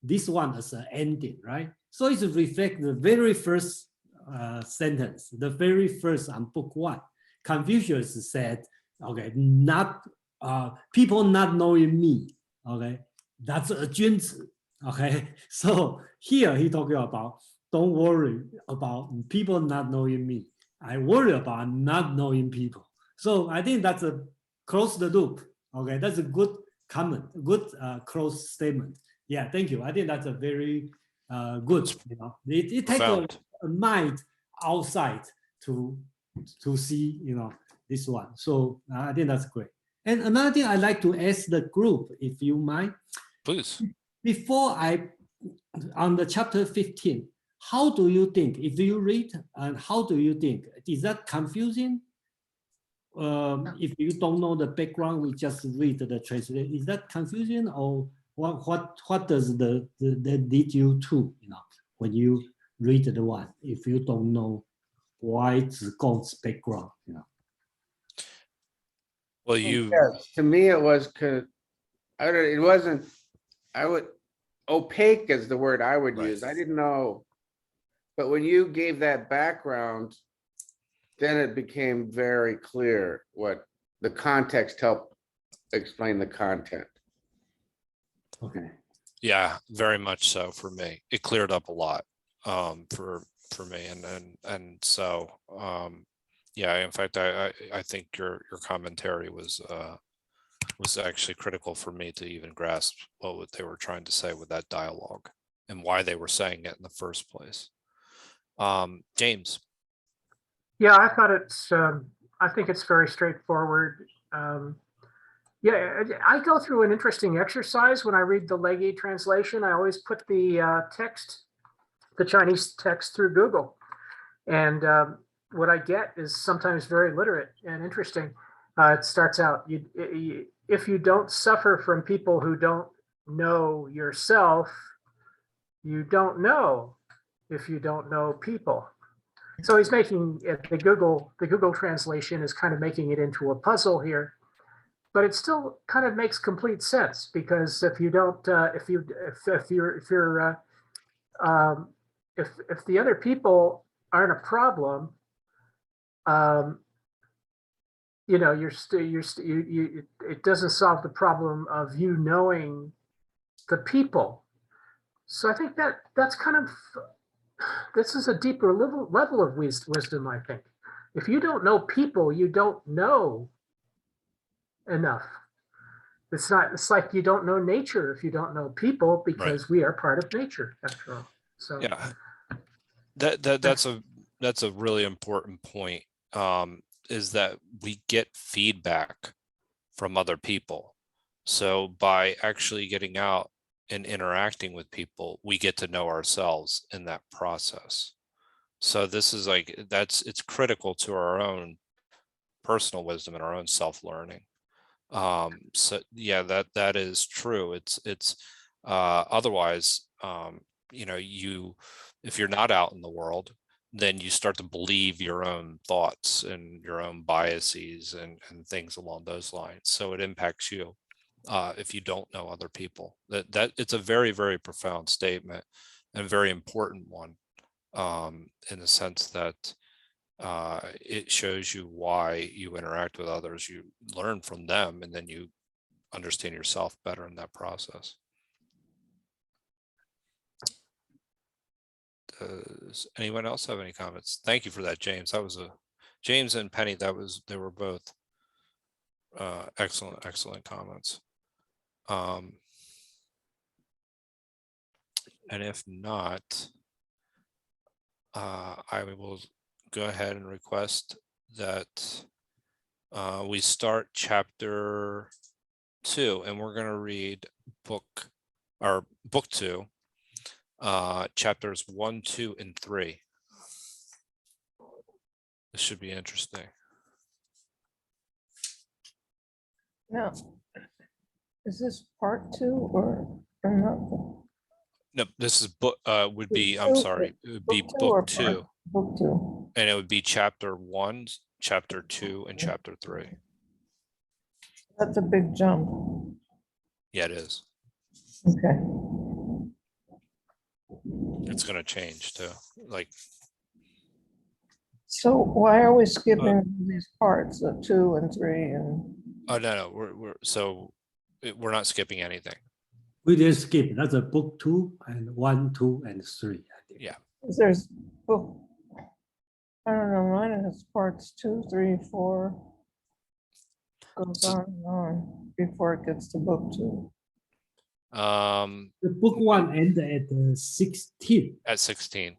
this one as an ending, right? So it reflects the very first sentence, the very first on book 1. Confucius said, okay, not people not knowing me, okay, that's a 君子. Okay, so here he talking about, don't worry about people not knowing me. I worry about not knowing people. So I think that's a close the loop. Okay, that's a good comment, good close statement. Yeah, thank you. I think that's a very good. You know, it takes Profound. a mind outside to see, you know, this one. So I think that's great. And another thing I'd like to ask the group, if you mind, Please. before on the chapter 15, how do you think, if you read, and how do you think, is that confusing? If you don't know the background, we just read the translation. Is that confusing, or what does that lead you to, you know, when you read the one, if you don't know why Zigong's background, you know? Well, you, Yes, to me, it was, it wasn't, opaque is the word I would Right. use. I didn't know. But when you gave that background, then it became very clear what the context helped explain the content. Okay. yeah, very much so for me. It cleared up a lot for me, and so yeah. In fact, I think your commentary was actually critical for me to even grasp what they were trying to say with that dialogue and why they were saying it in the first place. James. Yeah, I thought I think it's very straightforward. Yeah, I go through an interesting exercise when I read the Legge translation. I always put the text, the Chinese text, through Google. And what I get is sometimes very literate and interesting. It starts out, if you don't suffer from people who don't know yourself, you don't know if you don't know people. So he's making it, the Google translation is kind of making it into a puzzle here, but it still kind of makes complete sense, because if you don't, if the other people aren't a problem, you know, it doesn't solve the problem of you knowing the people. So I think that's kind of, this is a deeper level of wisdom, I think. If you don't know people, you don't know enough. It's like you don't know nature if you don't know people, because we are part of nature after all. So Yeah, that's a really important point, is that we get feedback from other people. So by actually getting out and interacting with people, we get to know ourselves in that process. So this is like, it's critical to our own personal wisdom and our own self-learning. So yeah, that is true. It's otherwise, you know, if you're not out in the world, then you start to believe your own thoughts and your own biases and things along those lines. So it impacts you if you don't know other people. That it's a very, very profound statement and a very important one, in the sense that it shows you why you interact with others. You learn from them, and then you understand yourself better in that process. Does anyone else have any comments? Thank you for that, James. That was James and Penny. They were both excellent comments. And if not, I will go ahead and request that we start chapter 2, and we're going to read book 2, chapters 1, 2, and 3. This should be interesting. Now, is this part 2 or not? No, this is book would be, I'm Book sorry, it would be book two or book 2, Book 2. and it would be chapter 1, chapter 2, and chapter 3. That's a big jump. Yeah, it is. Okay. It's going to change too. Like, So why are we skipping these parts of 2 and 3 and? oh no, we're not skipping anything. We didn't skip. That's a book 2 and 1, 2, and 3. I think. Yeah. There's book, I don't know, mine has parts 2, 3, 4. Goes So- on and on before it gets to book 2. The book one end at 16. At 16.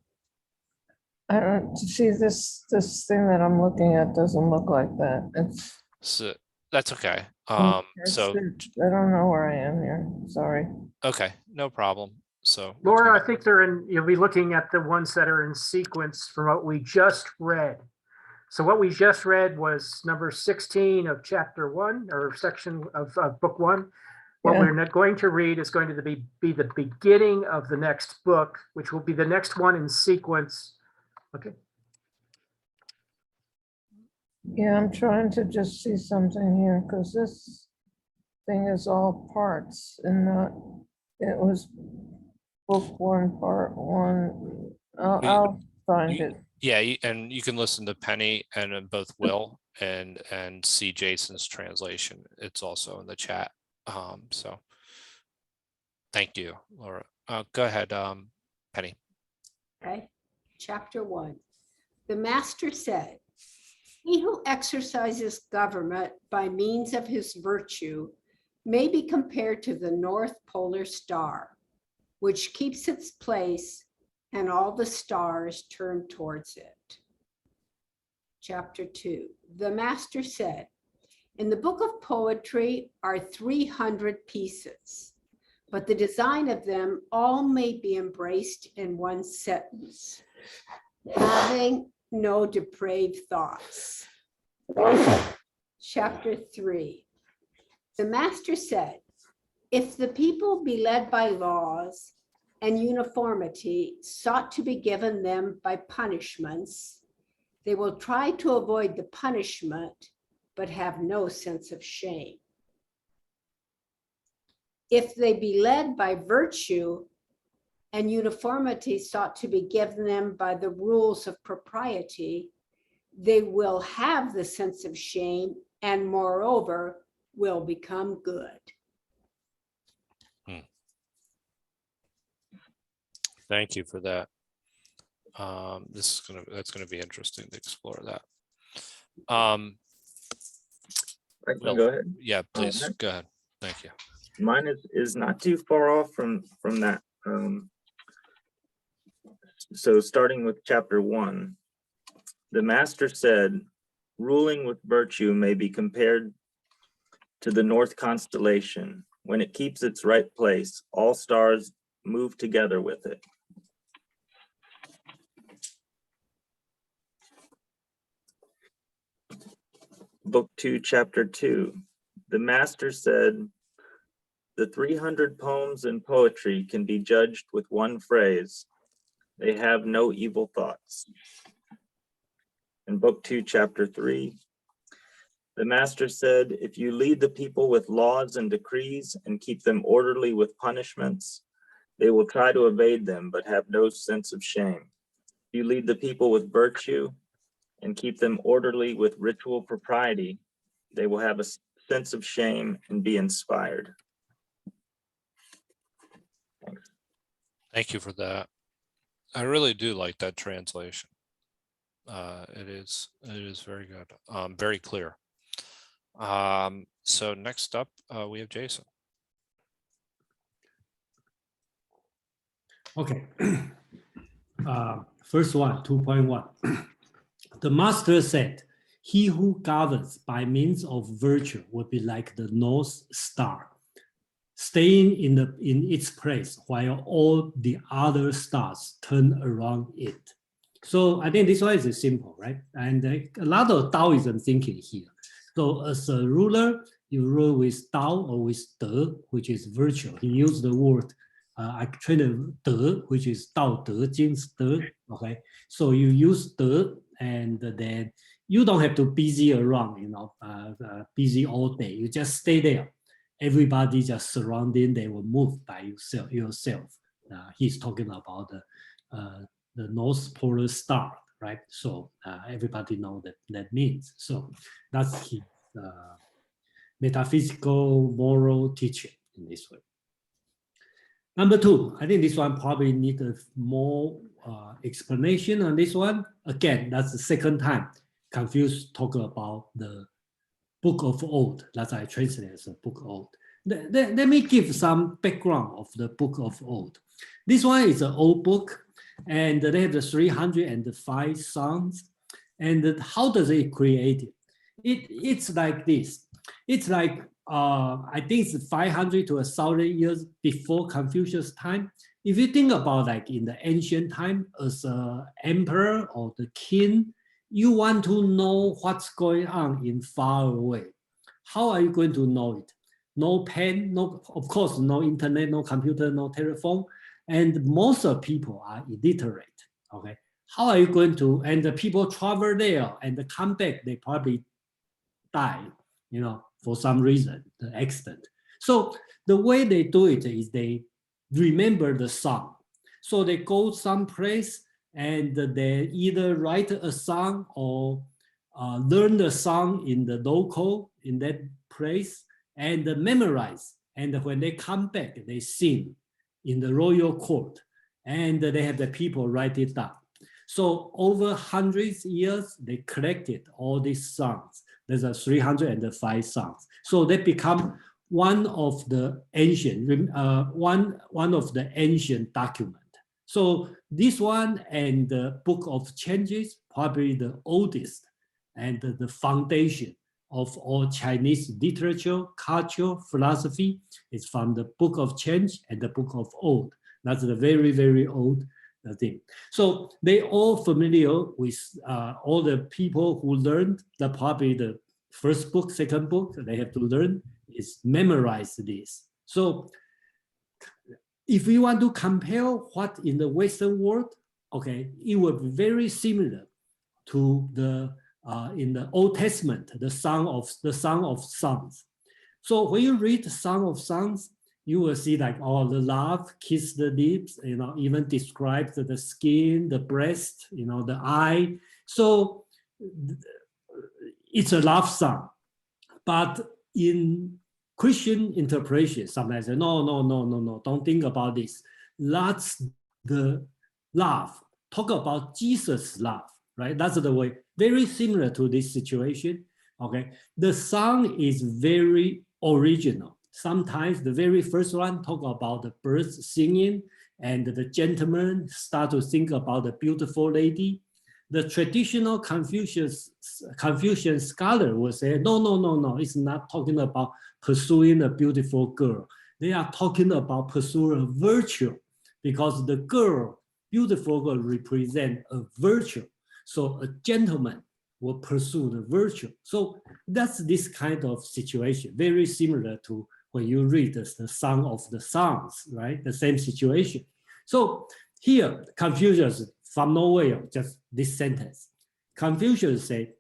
I don't, see, this thing that I'm looking at doesn't look like that. It's, So that's okay. it's- So, I don't know where I am here, sorry. okay, no problem. So we'll Laura, do- I think they're in, you'll be looking at the ones that are in sequence from what we just read. So what we just read was number 16 of chapter 1 or section of book 1. What Yeah. we're not going to read is going to be the beginning of the next book, which will be the next one in sequence. Okay. Yeah, I'm trying to just see something here, because this thing is all parts and not, it was book 1, part 1. I'll find you- it. Yeah, and you can listen to Penny and both Will and see Jason's translation. It's also in the chat. So thank you, Laura. Go ahead, Penny. Okay, chapter 1. The master said, "He who exercises government by means of his virtue may be compared to the North Polar Star, which keeps its place and all the stars turn towards it." Chapter 2. The master said, "In the book of poetry are 300 pieces, but the design of them all may be embraced in one sentence. Having no depraved thoughts." Chapter 3. The master said, "If the people be led by laws and uniformity sought to be given them by punishments, they will try to avoid the punishment, but have no sense of shame. If they be led by virtue and uniformity sought to be given them by the rules of propriety, they will have the sense of shame and moreover will become good." Thank you for that. That's gonna be interesting to explore that. I can Will. go ahead. Yeah, please Okay. go ahead. Thank you. Mine is not too far off from that. So starting with chapter 1, the master said, ruling with virtue may be compared to the north constellation. When it keeps its right place, all stars move together with it. Book 2, chapter 2, the master said, the 300 poems in poetry can be judged with one phrase. They have no evil thoughts. In book 2, chapter 3, the master said, if you lead the people with laws and decrees and keep them orderly with punishments, they will try to evade them, but have no sense of shame. If you lead the people with virtue and keep them orderly with ritual propriety, they will have a sense of shame and be inspired. Thanks. Thank you for that. I really do like that translation. It is very good, very clear. So next up, we have Jason. Okay. First one, 2.1. The master said, he who governs by means of virtue will be like the North Star, staying in its place while all the other stars turn around it. So I think this one is simple, right? And a lot of Taoism thinking here. So as a ruler, you rule with Tao or with De, which is virtue. He used the word, I trained De, which is Dao De, Jing's De, okay? So you use De, and then you don't have to busy around, busy all day. You just stay there. Everybody just surrounding, they will move by yourself. He's talking about the North Polar Star, right? So everybody know that means. So that's his metaphysical moral teaching in this way. Number 2, I think this one probably need a more explanation on this one. Again, that's the second time Confucius talk about the Book of Old. That's I translate as a Book of Old. let me give some background of the Book of Old. This one is an old book, and they have the 305 songs. And how does it create it? It's like this. It's like, I think it's 500 to 1,000 years before Confucius' time. If you think about like in the ancient time, as an emperor or the king, you want to know what's going on in far away. How are you going to know it? No pen, no, of course, no internet, no computer, no telephone. And most of people are illiterate, okay? How are you going to, and the people travel there and come back, they probably die, you know, for some reason, the accident. So the way they do it is they remember the song. So they go someplace and they either write a song or learn the song in the local, in that place, and memorize. And when they come back, they sing in the royal court, and they have the people write it down. So over hundreds of years, they collected all these songs. There's a 305 songs. So they become one of the ancient, one of the ancient document. So this one and the Book of Changes, probably the oldest and the foundation of all Chinese literature, culture, philosophy is from the Book of Change and the Book of Old. That's the very, very old thing. So they all familiar with all the people who learned the probably the first book, second book, they have to learn is memorize this. So if we want to compare what in the Western world, okay, it would be very similar to the in the Old Testament, the Song of Songs. So when you read the Song of Songs, you will see like all the love, kiss the lips, you know, even describe the skin, the breast, you know, the eye. So it's a love song. But in Christian interpretation, sometimes say, no, don't think about this. That's the love. Talk about Jesus' love, right? That's the way. Very similar to this situation, okay? The song is very original. Sometimes the very first one talk about the birds singing and the gentleman start to think about the beautiful lady. The traditional Confucian scholar will say, no, it's not talking about pursuing a beautiful girl. They are talking about pursuing a virtue because the girl, beautiful girl represent a virtue. So a gentleman will pursue the virtue. So that's this kind of situation, very similar to when you read the Song of the Songs, right? The same situation. So here, Confucius, from nowhere, just this sentence. Confucius said,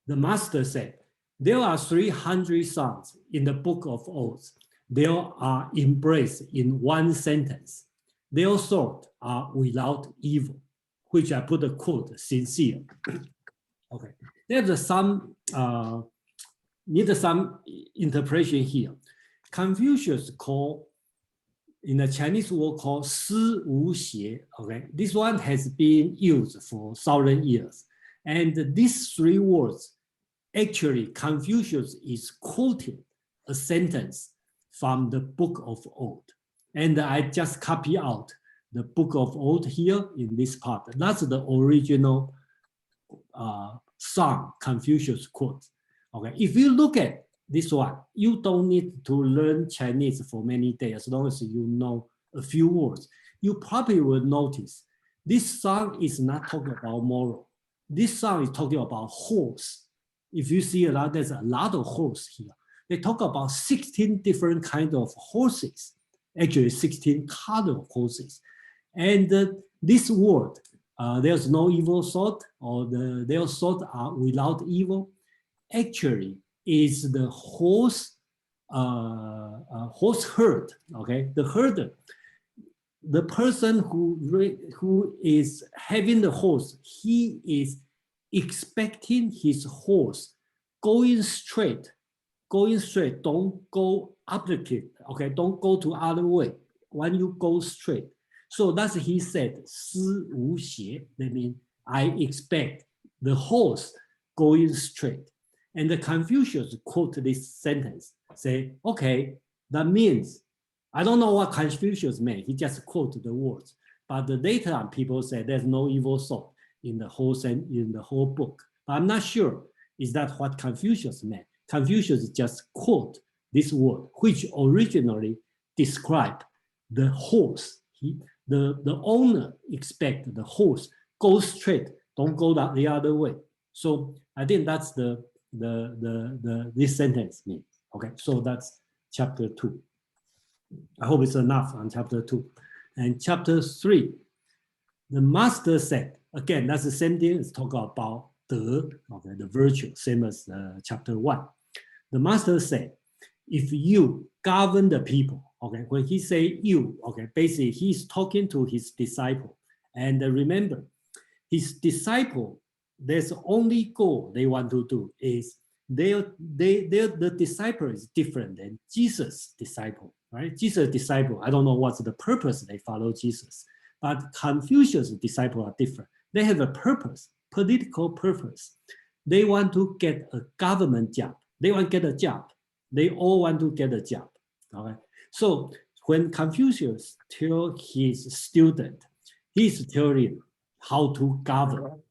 the master said, there are 300 songs in the Book of Odes. They are embraced in one sentence. Their thoughts are without evil, which I put a quote, sincere. Okay, there's some, need some interpretation here. Confucius called, in the Chinese word called 思无邪, okay? This one has been used for 1,000 years. And these three words, actually Confucius is quoting a sentence from the Book of Old. And I just copy out the Book of Old here in this part. That's the original song Confucius quotes. Okay, if you look at this one, you don't need to learn Chinese for many days. As long as you know a few words, you probably will notice this song is not talking about moral. This song is talking about horse. If you see a lot, there's a lot of horse here. They talk about 16 different kinds of horses, actually 16 colors of horses. And this word, there's no evil thought, or their thoughts are without evil, actually is the horse herd, okay? The herder, the person who is having the horse, he is expecting his horse going straight, don't go opposite, okay? Don't go to other way, when you go straight. So that's he said, 思无邪, that means I expect the horse going straight. And the Confucius quote this sentence, say, okay, that means, I don't know what Confucius meant. He just quoted the words, but the later on people say there's no evil thought in the whole book. But I'm not sure, is that what Confucius meant? Confucius just quote this word, which originally described the horse. The owner expect the horse go straight, don't go the other way. So I think that's this sentence means. Okay, so that's chapter 2. I hope it's enough on chapter 2. And chapter 3, the master said, again, that's the same thing. It's talk about the virtue, same as chapter 1. The master said, if you govern the people, okay, when he say you, okay, basically he's talking to his disciple. And remember, his disciple, there's only goal they want to do is the disciple is different than Jesus' disciple, right? Jesus' disciple, I don't know what's the purpose they follow Jesus, but Confucius' disciple are different. They have a purpose, political purpose. They want to get a government job. They want to get a job. They all want to get a job. Okay. So when Confucius tell his student, he's telling how to govern,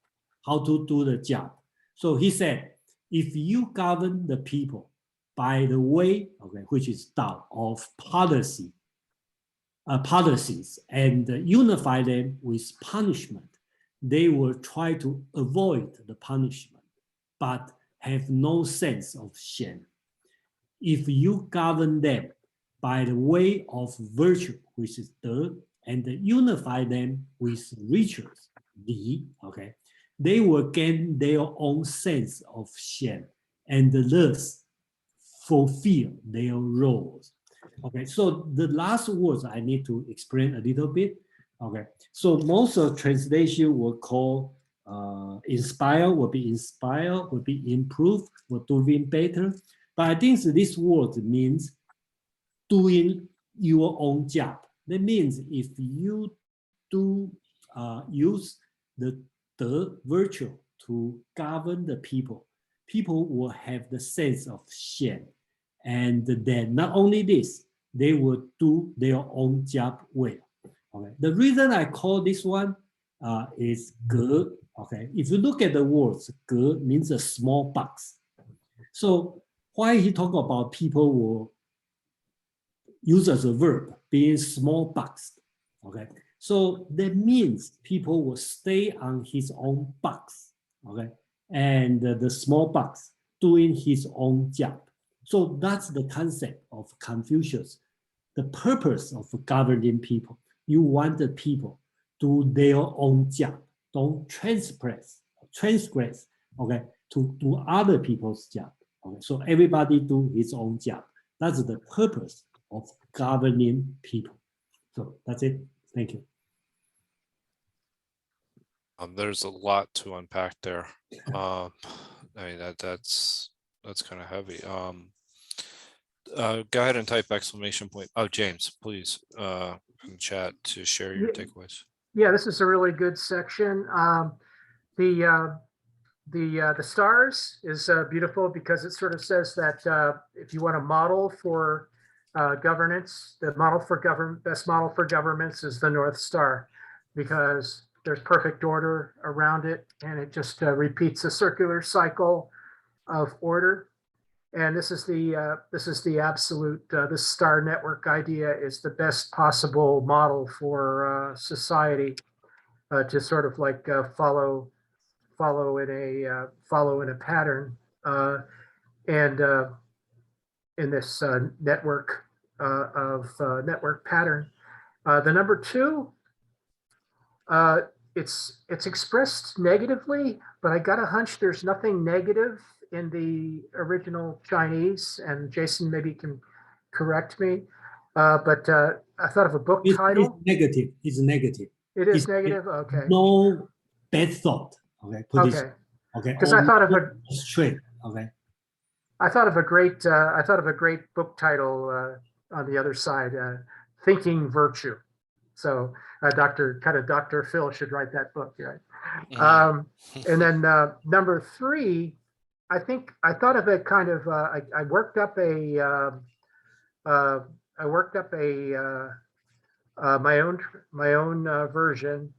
how to do the job. So he said, if you govern the people by the way, okay, which is Tao of policies, and unify them with punishment, they will try to avoid the punishment, but have no sense of shame. If you govern them by the way of virtue, which is the, and unify them with rituals, the, okay, they will gain their own sense of shame and thus fulfill their roles. Okay, so the last words I need to explain a little bit. Okay, so most of translation will call inspire, will be inspire, will be improve, will doing better. But I think this word means doing your own job. That means if you do use the virtue to govern the people, people will have the sense of shame. And then not only this, they will do their own job well. Okay. The reason I call this one is 格. Okay. If you look at the words, 格 means a small box. So why he talk about people will use as a verb being small box? Okay. So that means people will stay on his own box. Okay. And the small box doing his own job. So that's the concept of Confucius, the purpose of governing people. You want the people do their own job, don't transgress, okay, to do other people's job. Okay, so everybody do his own job. That's the purpose of governing people. So that's it. Thank you. There's a lot to unpack there. I mean, that's kind of heavy. Go ahead and type exclamation point. Oh, James, please, in chat to share your takeaways. Yeah, this is a really good section. The stars is beautiful because it sort of says that if you want a model for governance, the model for best model for governments is the North Star, because there's perfect order around it, and it just repeats a circular cycle of order. And this is the absolute, this star network idea is the best possible model for society to sort of like follow in a pattern, and in this network network pattern. The number 2, it's expressed negatively, but I got a hunch there's nothing negative in the original Chinese, and Jason maybe can correct me. But I thought of a book title. It's negative. It's negative. It is negative. Okay. No bad thought. Okay. Okay. Okay. Because I thought of a straight. Okay. I thought of a great book title on the other side, Thinking Virtue. So Dr. Phil should write that book, right? And then number 3 I think I thought of it kind of, I worked up my own version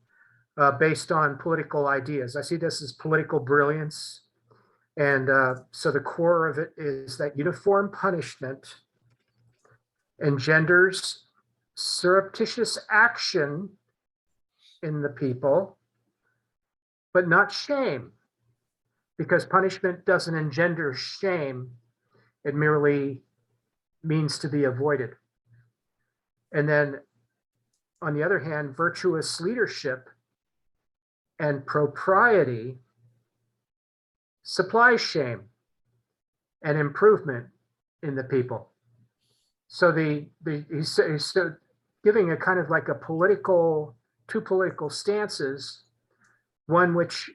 based on political ideas. I see this as political brilliance. And so the core of it is that uniform punishment engenders surreptitious action in the people, but not shame, because punishment doesn't engender shame. It merely means to be avoided. And then on the other hand, virtuous leadership and propriety supply shame and improvement in the people. So he's giving a kind of like a two political stances, one which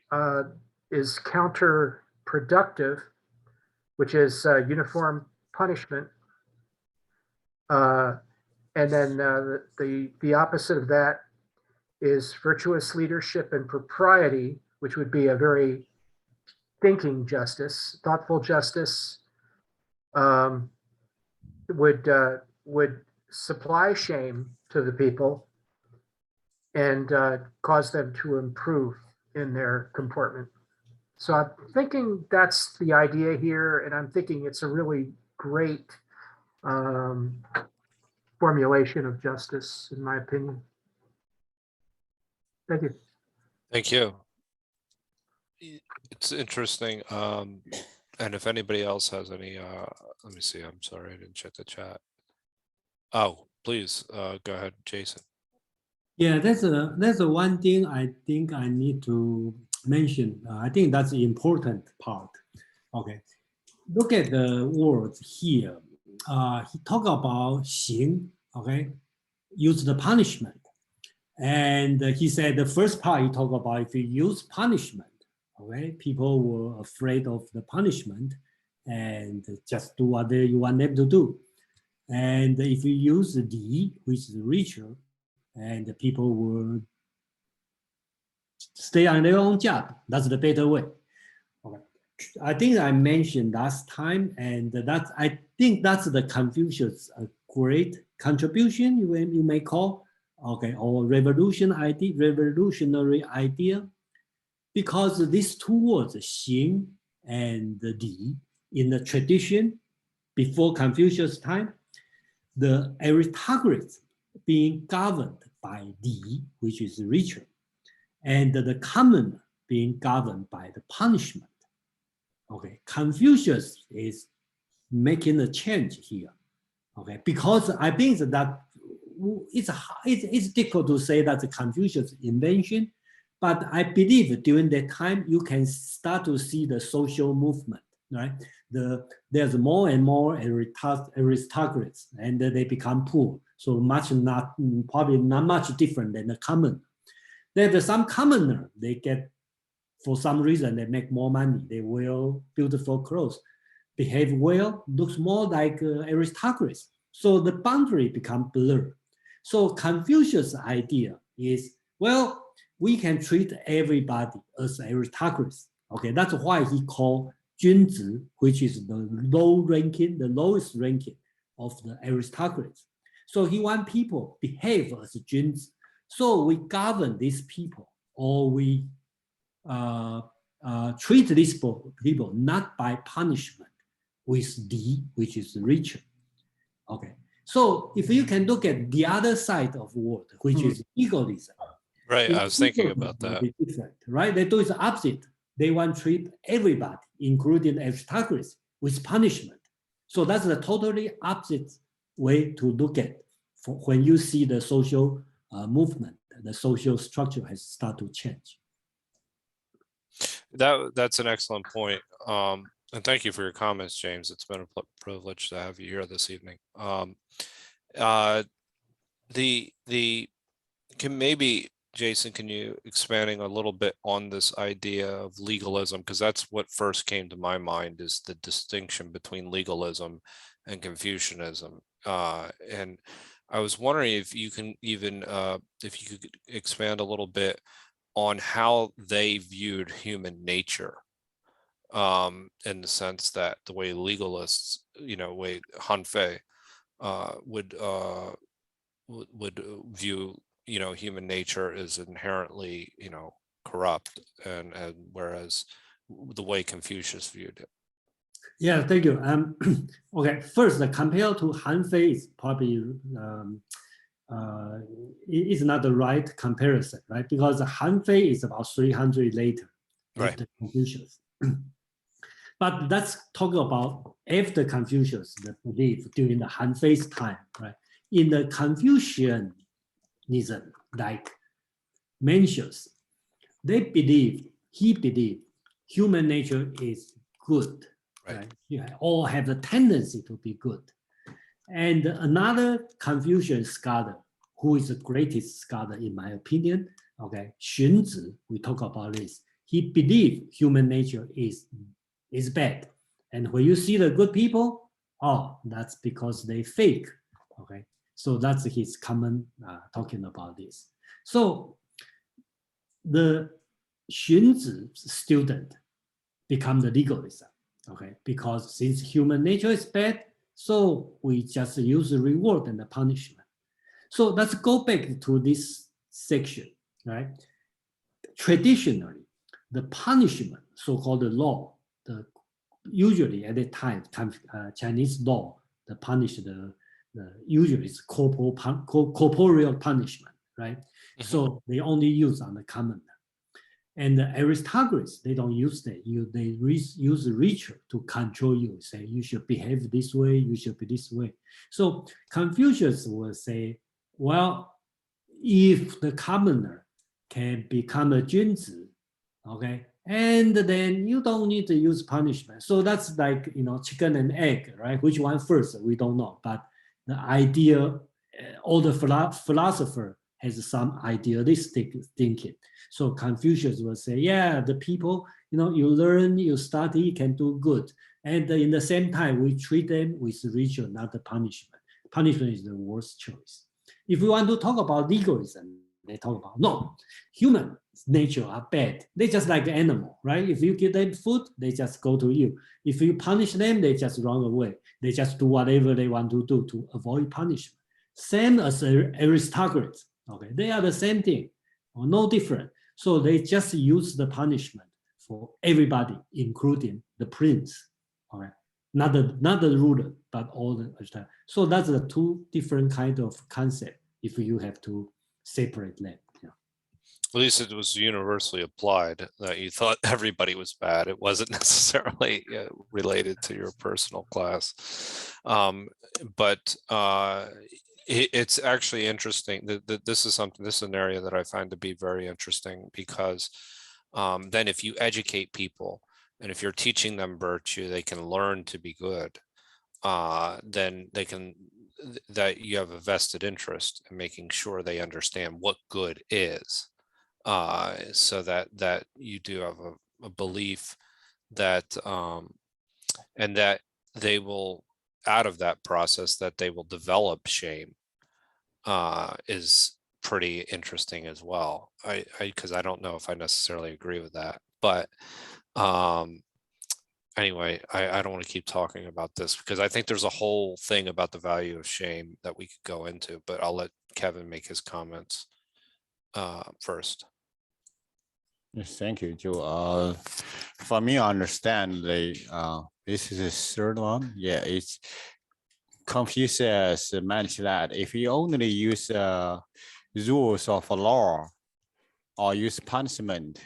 is counterproductive, which is uniform punishment, and then the opposite of that is virtuous leadership and propriety, which would be a very thinking justice, thoughtful justice, would supply shame to the people and cause them to improve in their comportment. So I'm thinking that's the idea here, and I'm thinking it's a really great formulation of justice, in my opinion. Thank you. Thank you. It's interesting. And if anybody else has any, let me see, I'm sorry, I didn't check the chat. Oh, please, go ahead, Jason. Yeah, that's a one thing I think I need to mention. I think that's the important part. Okay, look at the words here. He talk about 刑, okay, use the punishment. And he said the first part he talked about, if you use punishment, okay, people were afraid of the punishment and just do what you want them to do. And if you use the D, which is richer, and the people will stay on their own job, that's the better way. Okay. I think I mentioned last time, and I think that's the Confucius great contribution you may call, okay, or revolutionary idea, because these two words, 刑 and 礼, in the tradition before Confucius' time, the aristocrats being governed by 礼, which is richer, and the commoner being governed by the punishment. Okay, Confucius is making a change here. Okay, because I think that it's difficult to say that's a Confucius invention, but I believe during that time you can start to see the social movement, right? There's more and more aristocrats, and they become poor. So probably not much different than the commoner. There's some commoner, they get, for some reason, they make more money. They wear beautiful clothes, behave well, looks more like aristocrats. So the boundary become blurred. So Confucius' idea is, well, we can treat everybody as aristocrats. Okay, that's why he called 君子, which is the lowest ranking of the aristocrats. So he wants people behave as 君子. So we govern these people, or we treat these people not by punishment, with D, which is richer. Okay, so if you can look at the other side of the word, which is egoism. Right, I was thinking about that. Different, right? They do the opposite. They want to treat everybody, including aristocrats, with punishment. So that's the totally opposite way to look at when you see the social movement, the social structure has started to change. That's an excellent point. And thank you for your comments, James. It's been a privilege to have you here this evening. Maybe, Jason, can you expanding a little bit on this idea of legalism? Because that's what first came to my mind, is the distinction between legalism and Confucianism. And I was wondering if you can even, if you could expand a little bit on how they viewed human nature. in the sense that the way legalists, way Hanfei would view, human nature is inherently, corrupt, and whereas the way Confucius viewed it. Yeah, thank you. Okay, first, compared to Hanfei is probably it's not the right comparison, right? Because Hanfei is about 300 later after Confucius. But let's talk about after Confucius, the belief during the Hanfei's time, right? In the Confucianism, like Mencius, he believed human nature is good, right? Yeah, all have the tendency to be good. And another Confucian scholar, who is the greatest scholar in my opinion, okay, Xunzi, we talk about this. He believed human nature is bad. And when you see the good people, oh, that's because they fake, okay? So that's his common talking about this. So the Xunzi student become the legalism, okay? Because since human nature is bad, so we just use the reward and the punishment. So let's go back to this section, right? Traditionally, the punishment, so-called law, usually at the time, Chinese law, the usually is corporeal punishment, right? Mm-hmm. So they only use on the common. And the aristocrats, they don't use that. They use the ritual to control you, say you should behave this way, you should be this way. So Confucius will say, well, if the commoner can become a junzi, okay, and then you don't need to use punishment. So that's like, chicken and egg, right? Which one first? We don't know. But the idea, all the philosopher has some idealistic thinking. So Confucius will say, yeah, the people, you learn, you study, can do good. And in the same time, we treat them with ritual, not the punishment. Punishment is the worst choice. If we want to talk about legalism, they talk about, no, human nature are bad. They just like an animal, right? If you give them food, they just go to you. If you punish them, they just run away. They just do whatever they want to do to avoid punishment. Same as aristocrats, okay? They are the same thing, or no different. So they just use the punishment for everybody, including the prince, okay? Not the ruler, but all the. So that's the two different kind of concept if you have to separate them. Yeah. At least it was universally applied that you thought everybody was bad. It wasn't necessarily related to your personal class. But it's actually interesting that this is an area that I find to be very interesting, because then if you educate people, and if you're teaching them virtue, they can learn to be good, then that you have a vested interest in making sure they understand what good is, so that you do have a belief that, and that they will, out of that process, that they will develop shame, is pretty interesting as well. Because I don't know if I necessarily agree with that, but anyway, I don't want to keep talking about this, because I think there's a whole thing about the value of shame that we could go into, but I'll let Kevin make his comments first. Yes, thank you, Joe. For me, I understand this is the third one. Yeah, it's Confucius mentioned that if you only use rules of law or use punishment,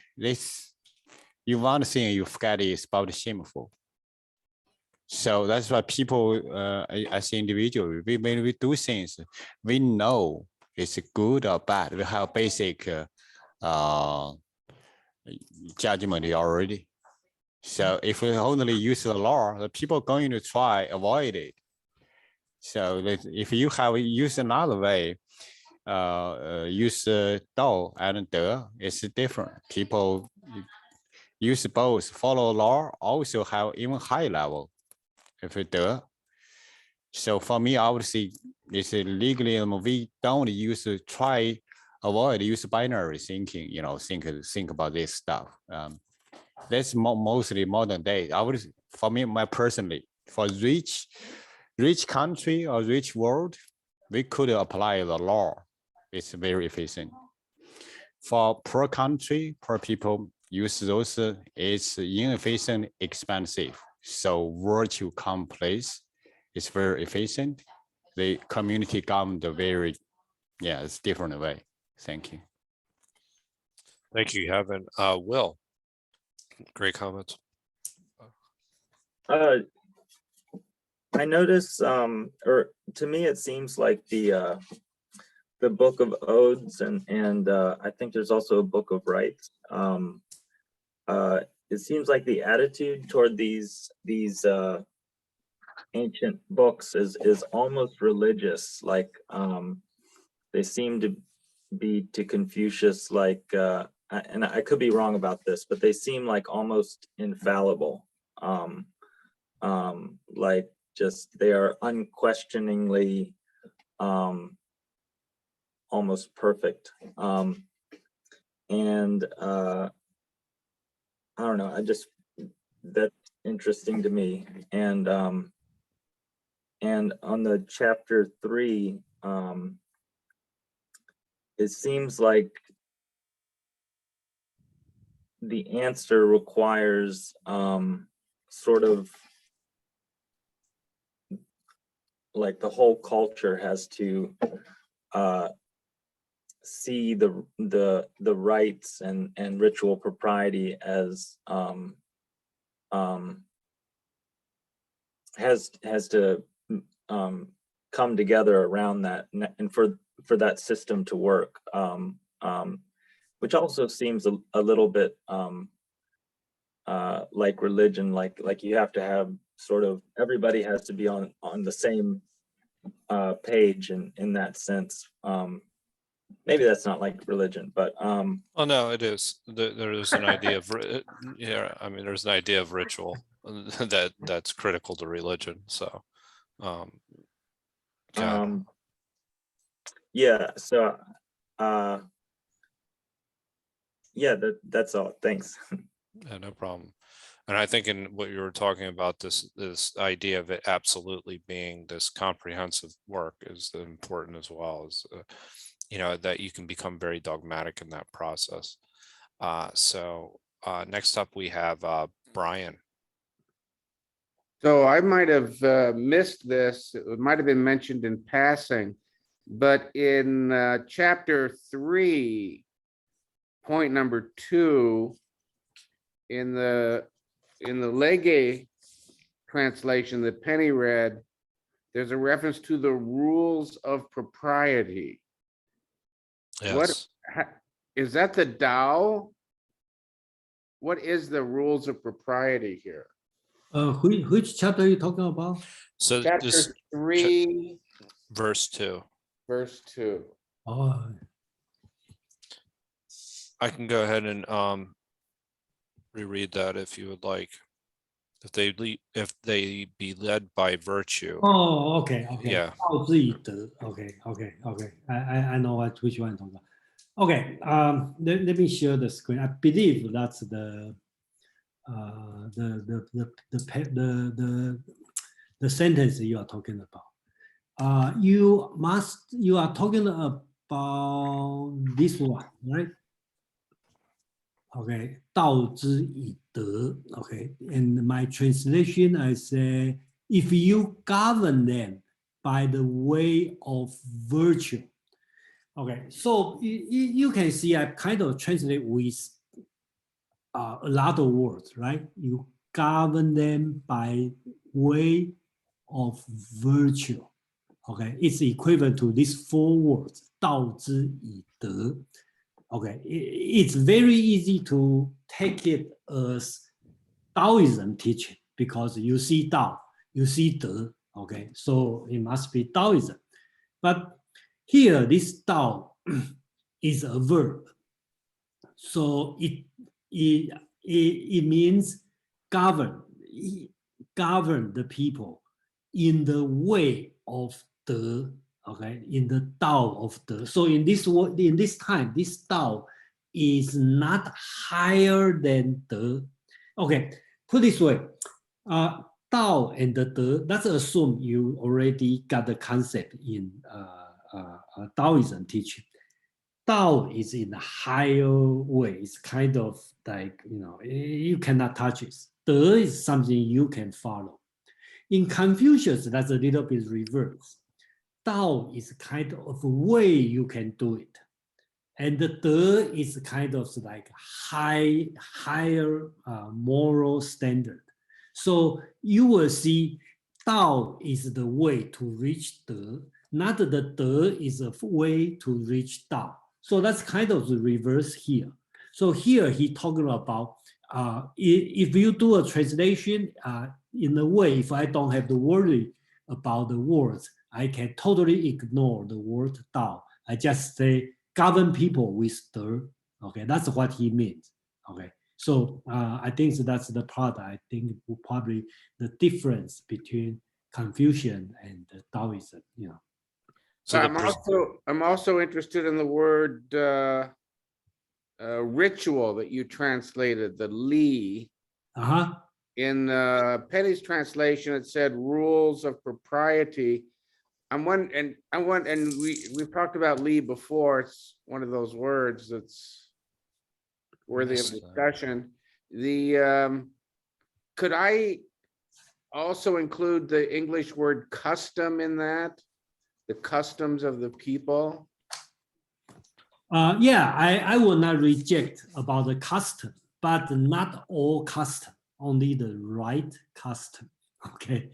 you one thing you forget is about shameful. So that's why people, as individuals, when we do things, we know it's good or bad. We have basic judgment already. So if we only use the law, the people are going to try avoid it. So if you have used another way, use Dao and De, it's different. People use both, follow law, also have even high level if it De. So for me, I would say it's legalism. We don't use binary thinking, think about this stuff. That's mostly modern day. I would, for me, my personally, for rich country or rich world, we could apply the law. It's very efficient. For poor country, poor people use those, it's inefficient, expensive. So virtue come place, it's very efficient. The community government very, yeah, it's different way. Thank you. Thank you, Kevin. Will, great comments. I notice, or to me, it seems like the book of odes and I think there's also a book of rights. It seems like the attitude toward these ancient books is almost religious. Like they seem to be to Confucius like, and I could be wrong about this, but they seem like almost infallible. Like just they are unquestioningly almost perfect. And I don't know, that's interesting to me. And on the chapter 3, it seems like the answer requires sort of like the whole culture has to see the rights and ritual propriety as has to come together around that, and for that system to work, which also seems a little bit like religion, like you have to have sort of everybody has to be on the same page in that sense. Maybe that's not like religion, but Oh, no, it is. There is an idea of, yeah, I mean, there's an idea of ritual that's critical to religion. So, yeah, so yeah, that's all. Thanks. yeah, no problem. And I think in what you were talking about, this idea of it absolutely being this comprehensive work is important as well, as you know, that you can become very dogmatic in that process. So next up we have Brian. So I might have missed this. It might have been mentioned in passing, but in chapter 3, point number 2, in the Legge translation that Penny read, there's a reference to the rules of propriety. Yes. Is that the Tao? What is the rules of propriety here? Which chapter are you talking about? So Chapter this 3, verse 2. verse 2. Oh, I can go ahead and reread that if you would like. If they be led by virtue. oh, okay, okay. Yeah. 道之以德. Okay. I know which one I'm talking about. Okay, let me share the screen. I believe that's the sentence you are talking about. You are talking about this one, right? Okay, 道之以德. Okay, and my translation, I say, if you govern them by the way of virtue. Okay, so you can see I kind of translate with a lot of words, right? You govern them by way of virtue. Okay, it's equivalent to these 4 words, 道之以德. Okay, it's very easy to take it as Taoism teaching because you see Tao, you see De. Okay, so it must be Taoism. But here, this Tao is a verb, so it means govern the people in the way of De. Okay, in the Tao of the. So in this time, this Tao is not higher than the. Okay, put this way, Tao and the De, let's assume you already got the concept in Taoism teaching. Tao is in a higher way. It's kind of like, you cannot touch it. De is something you can follow. In Confucius, that's a little bit reverse. Tao is kind of a way you can do it. And the De is kind of like higher moral standard. So you will see Tao is the way to reach De, not the De is a way to reach Tao. So that's kind of the reverse here. So here he talking about if you do a translation in a way, if I don't have to worry about the words, I can totally ignore the word Tao. I just say govern people with the, okay, that's what he means. Okay, so I think that's the part I think probably the difference between Confucian and Taoism, So I'm also interested in the word ritual that you translated, the li. In Penny's translation, it said rules of propriety. We've talked about li before. It's one of those words that's worthy of discussion. Could I also include the English word custom in that? The customs of the people? Yeah, I will not reject about the custom, but not all custom, only the right custom. Okay.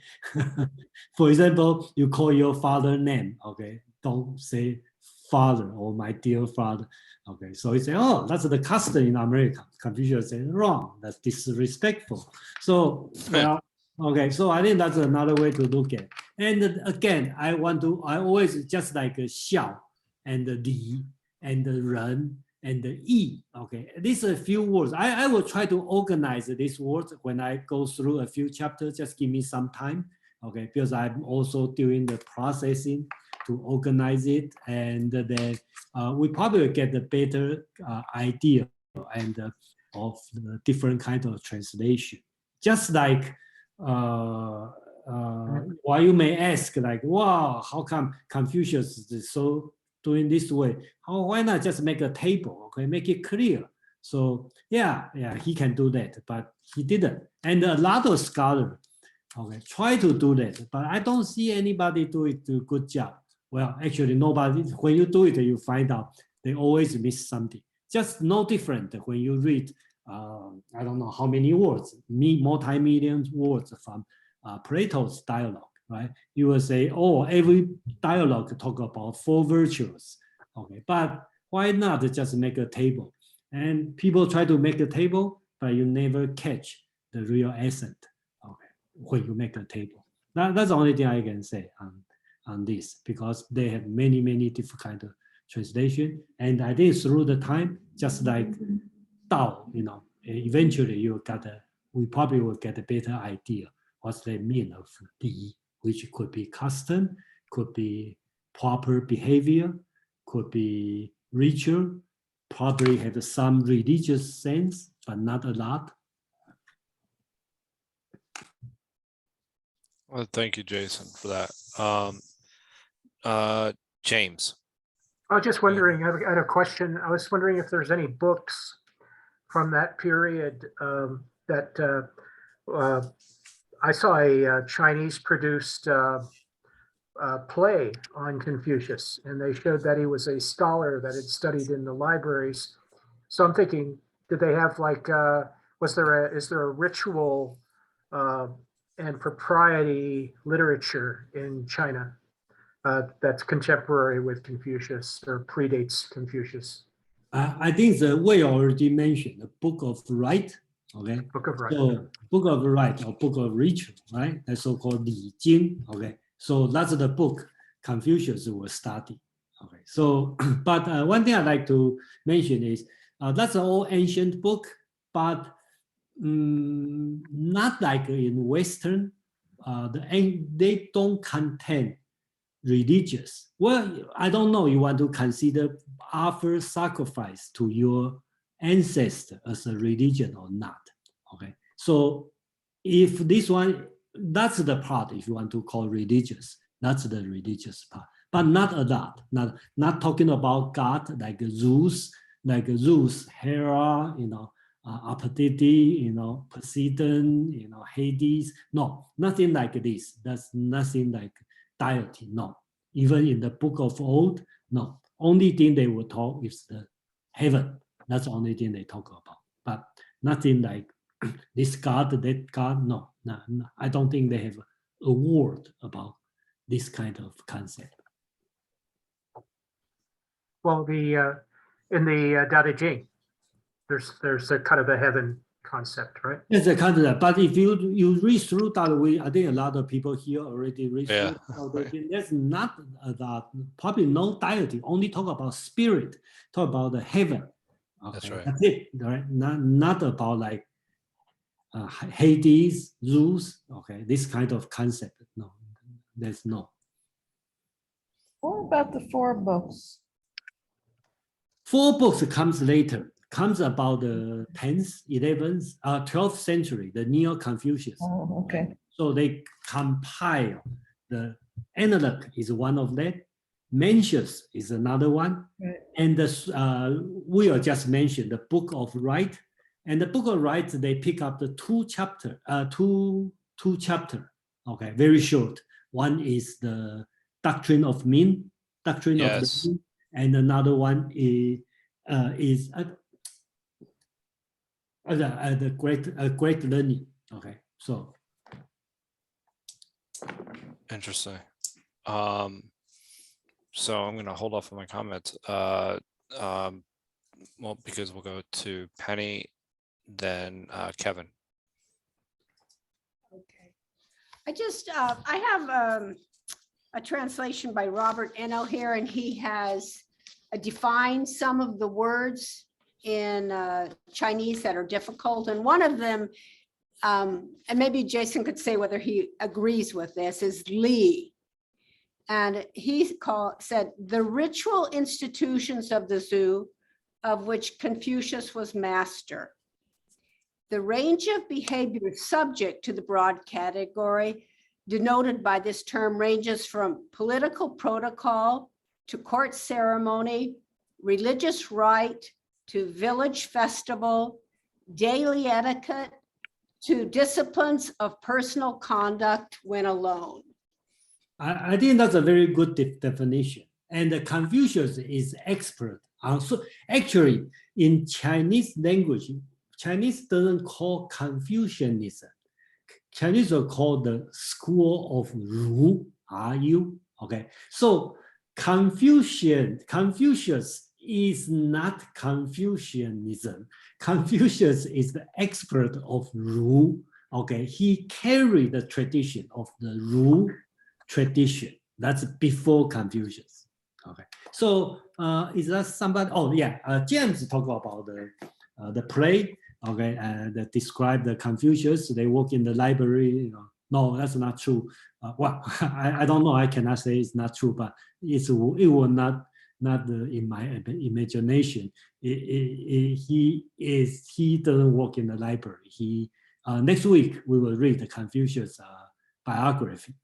For example, you call your father name. Okay. Don't say father or my dear father. Okay. So you say, oh, that's the custom in America. Confucius said, wrong. That's disrespectful. So, well, okay. So I think that's another way to look at it. And again, I always just like a xiao and the li and the ren and the yi. Okay, these are a few words. I will try to organize these words when I go through a few chapters. Just give me some time, okay, because I'm also doing the processing to organize it, and then we probably get a better idea and of the different kind of translation. Just like why you may ask, like, wow, how come Confucius is so doing this way? Why not just make a table, okay, make it clear? So yeah, he can do that, but he didn't. And a lot of scholars, okay, try to do that, but I don't see anybody do it a good job. Well, actually nobody, when you do it, you find out they always miss something. Just no different when you read, I don't know how many words, multi-million words from Plato's dialogue, right? You will say, oh, every dialogue talk about 4 virtues, okay, but why not just make a table? And people try to make a table, but you never catch the real essence, okay, when you make a table. That's the only thing I can say on this, because they have many, many different kind of translation. And I think through the time, just like Tao, eventually we probably will get a better idea what they mean of Li, which could be custom, could be proper behavior, could be ritual, probably have some religious sense, but not a lot. Well, thank you, Jason, for that. James. I was just wondering, I had a question. I was wondering if there's any books from that period that I saw a Chinese produced play on Confucius, and they showed that he was a scholar that had studied in the libraries. So I'm thinking, did they have like, is there a ritual and propriety literature in China that's contemporary with Confucius or predates Confucius? I think the way already mentioned, the Book of Right, okay? Book of Right. So Book of Right or Book of Ritual, right? That's so-called Li Jing, okay? So that's the book Confucius will study, okay? So, but one thing I'd like to mention is that's an old ancient book, but not like in Western, they don't contain religious. Well, I don't know, you want to consider offer sacrifice to your ancestor as a religion or not, okay? So if this one, that's the part, if you want to call religious, that's the religious part, but not a lot, not talking about God like Zeus, Hera, Aphrodite, Poseidon, Hades. No, nothing like this. That's nothing like deity. No, even in the book of old, no. Only thing they will talk is the heaven. That's the only thing they talk about. But nothing like this God, that God. No, I don't think they have a word about this kind of concept. Well, in the Tao Te Ching, there's a kind of a heaven concept, right? It's a concept, but if you read through that, I think a lot of people here already read Yeah, through that. There's not that, probably no deity, only talk about spirit, talk about the heaven. Okay, That's right. That's it, right? Not about like Hades, Zeus, okay, this kind of concept. No, there's no. What about the 4 books? 4 books comes later, comes about the 10th, 11th, 12th century, the Neo-Confucius. Oh, okay. So they compile, the Analect is one of them, Mencius is another one, Right. and we are just mentioned the Book of Right, and the Book of Right, they pick up the 2 chapter, okay, very short. One is the Doctrine of Mean, Doctrine of the Yes. Mean, and another one is the great learning. Okay, so Interesting. So I'm going to hold off on my comments. Well, because we'll go to Penny, then Kevin. Okay. I have a translation by Robert Enno here, and he has defined some of the words in Chinese that are difficult. And one of them, and maybe Jason could say whether he agrees with this, is Li. And he said, the ritual institutions of the zoo, of which Confucius was master. The range of behavior subject to the broad category denoted by this term ranges from political protocol to court ceremony, religious rite to village festival, daily etiquette to disciplines of personal conduct when alone. I think that's a very good definition. And Confucius is expert. Also, actually, in Chinese language, Chinese doesn't call Confucianism. Chinese are called the school of Ru, R-U. Okay, so Confucius is not Confucianism. Confucius is the expert of Ru. Okay, he carried the tradition of the Ru tradition. That's before Confucius. Okay, so is that somebody? Oh yeah, James talked about the play. Okay, that describe the Confucius. They work in the library. No, that's not true. Well, I don't know. I cannot say it's not true, but it will not in my imagination. He doesn't work in the library. He next week we will read the Confucius biography.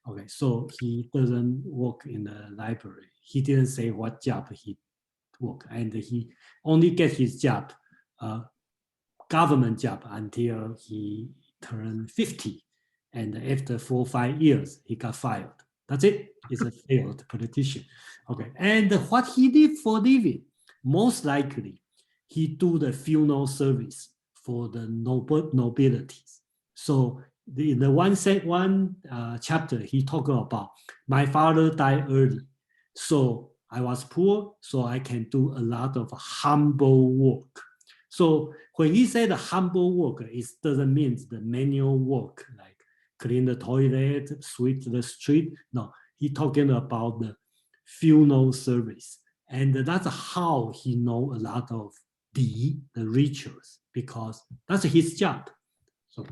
Okay, so he doesn't work in the library. He didn't say what job he worked, and he only get his job, government job, until he turned 50. And after 4 or 5 years, he got fired. That's it. He's a failed politician. Okay, and what he did for living, most likely, he do the funeral service for the nobilities. So in the one chapter, he talked about, my father died early, so I was poor, so I can do a lot of humble work. So when he said humble work, it doesn't mean the manual work, like clean the toilet, sweep the street. No, he talking about the funeral service. And that's how he know a lot of the rituals, because that's his job. So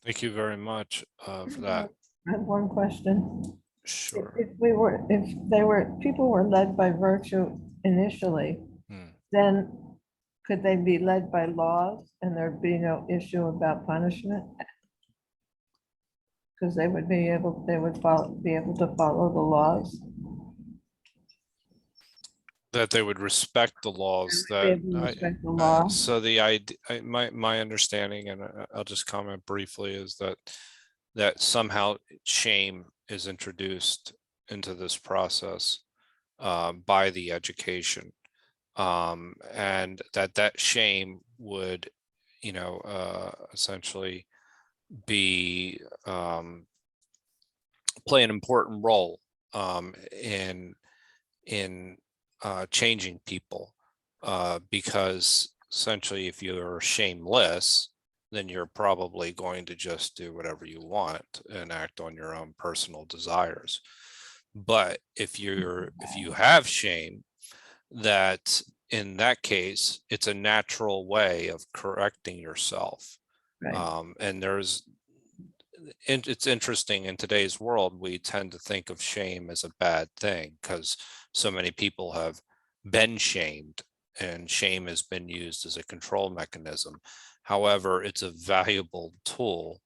Thank you very much for that. I have one question. Sure. If people were led by virtue initially, Hmm. then could they be led by laws and there'd be no issue about punishment? Because they would be able to follow the laws. That they would respect the laws Be that, able to respect the law. so the idea, my understanding, and I'll just comment briefly, is that somehow shame is introduced into this process by the education. And that shame would, essentially be play an important role in changing people, because essentially if you're shameless, then you're probably going to just do whatever you want and act on your own personal desires. But if you have shame, that in that case, it's a natural way of correcting yourself. Right. And it's interesting, in today's world, we tend to think of shame as a bad thing because so many people have been shamed and shame has been used as a control mechanism. However, it's a valuable tool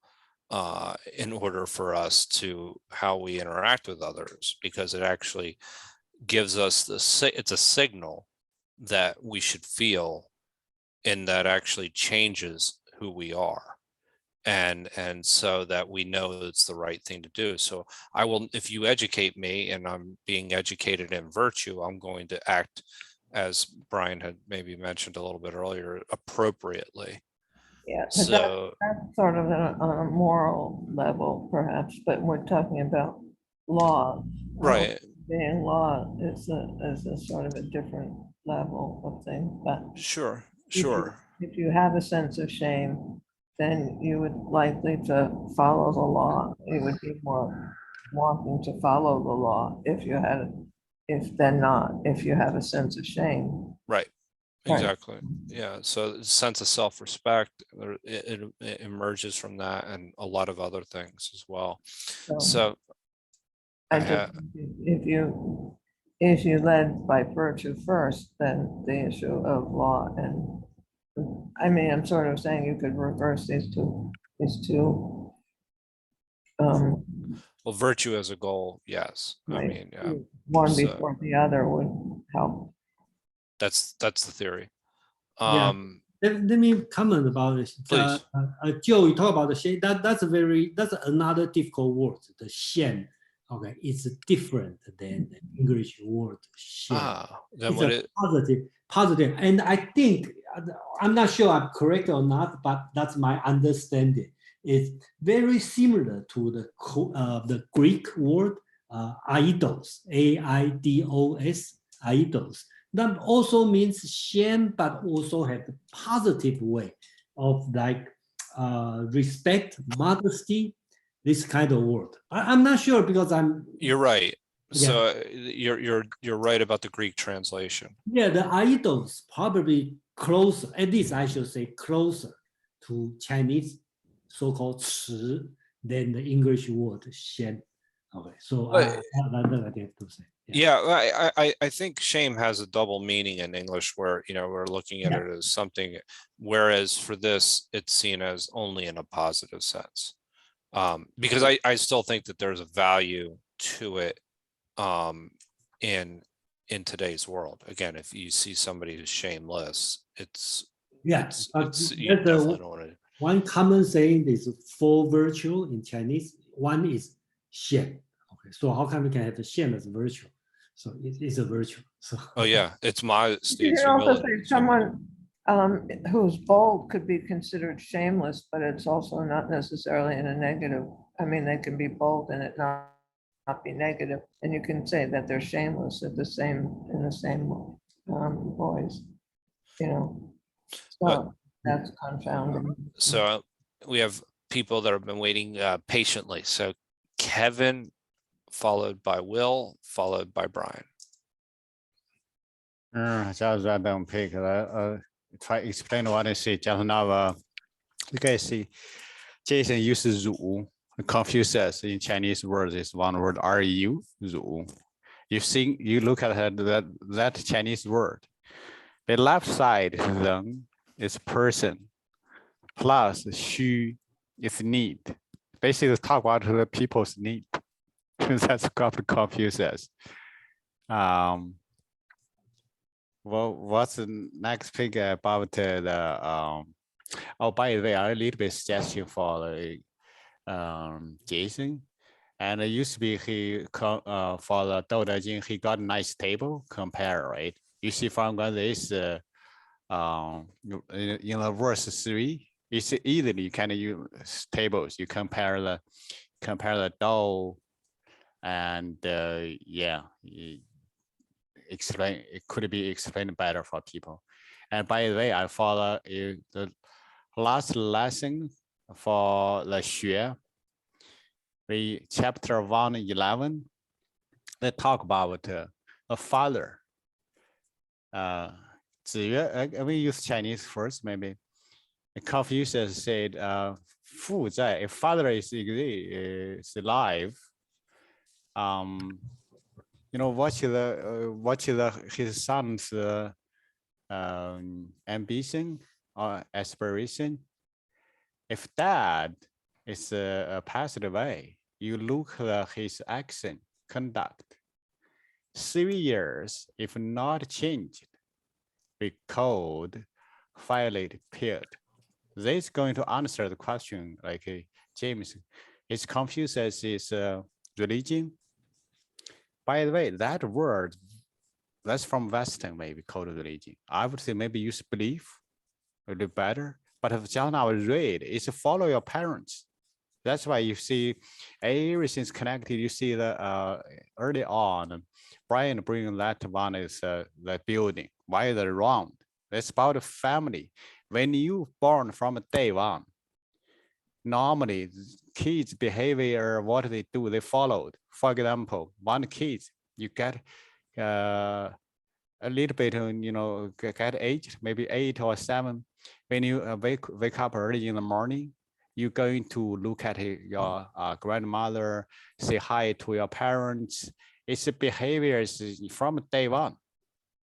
in order for us to how we interact with others, because it actually gives us it's a signal that we should feel, and that actually changes who we are. And so that we know it's the right thing to do. So I will, if you educate me and I'm being educated in virtue, I'm going to act, as Brian had maybe mentioned a little bit earlier, appropriately. Yeah, but So that's sort of on a moral level perhaps, but we're talking about law. right, Being law is a sort of a different level of thing, but sure. if you have a sense of shame, then you would likely to follow the law. You would be more wanting to follow the law if you have a sense of shame. Right. Right. Exactly. Yeah. So the sense of self-respect, it emerges from that, and a lot of other things as well. So I just, if you led by virtue first, then the issue of law and, I mean, I'm sort of saying you could reverse these two. well, virtue as a goal, yes. I Right. mean, yeah, One so before the other would help. that's the theory. Yeah. Let me comment about this. Please. Joe, you talk about the shame. That's another difficult word. The shame. Okay, it's different than the English word shame. Then It's what a positive, and I think I'm not sure I'm correct or not, but that's my understanding. It's very similar to the Greek word aidos, aidos, aidos. That also means shame, but also have a positive way of like respect, modesty, this kind of word. I'm not sure because you're right. Yeah. So you're right about the Greek translation. Yeah, the idols probably closer, at least I should say closer to Chinese so-called 词 than the English word 仙. Okay, so that's what I have to say. Yeah, I think shame has a double meaning in English, where we're looking at it as something, whereas for this it's seen as only in a positive sense. Because I still think that there's a value to it in today's world. Again, if you see somebody who's shameless, it's you definitely don't want to. One common saying is 4 virtue in Chinese. One is 羡. Okay, so how come we can have the 羡 as a virtue? So it's a virtue. So Oh yeah, it's modesty. You It's can also humility. say someone who's bold could be considered shameless, but it's also not necessarily in a negative. I mean, they can be bold and it not be negative, and you can say that they're shameless in the same voice. So that's confounding. So we have people that have been waiting patiently. So Kevin, followed by Will, followed by Brian. 假如说 I don't pick try explain what I say. Just now, you guys see, Jason uses 儒. Confucius in Chinese words is one word, ru, 儒. You look at that Chinese word. The left side then is person plus she is need. Basically talk about the people's need. That's what Confucius. Well, what's the next figure about the oh, by the way, I a little bit suggestion for the Jason. And it used to be for the Dou De Jing, he got a nice table compare, right? You see from this in the verse 3, it's easily you can use tables. You compare the Dou and yeah, explain it could be explained better for people. And by the way, I follow the last lesson for the Xue, the chapter 111. They talk about a father. We use Chinese first, maybe. Confucius said, "Fu zai," if father is alive, what is his son's ambition or aspiration? If dad is passed away, you look at his action, conduct. 3 years, if not changed, we called violate period. This is going to answer the question like James. Is Confucius is religion? By the way, that word, that's from Western maybe called religion. I would say maybe use belief, a little better. But if just now read, it's follow your parents. That's why you see everything's connected. You see the early on, Brian bringing that one is the building. Why is it round? It's about a family. When you born from day one, normally kids' behavior, what they do, they followed. For example, one kid, you get a little bit, get aged, maybe 8 or 7. When you wake up early in the morning, you're going to look at your grandmother, say hi to your parents. It's a behavior from day one.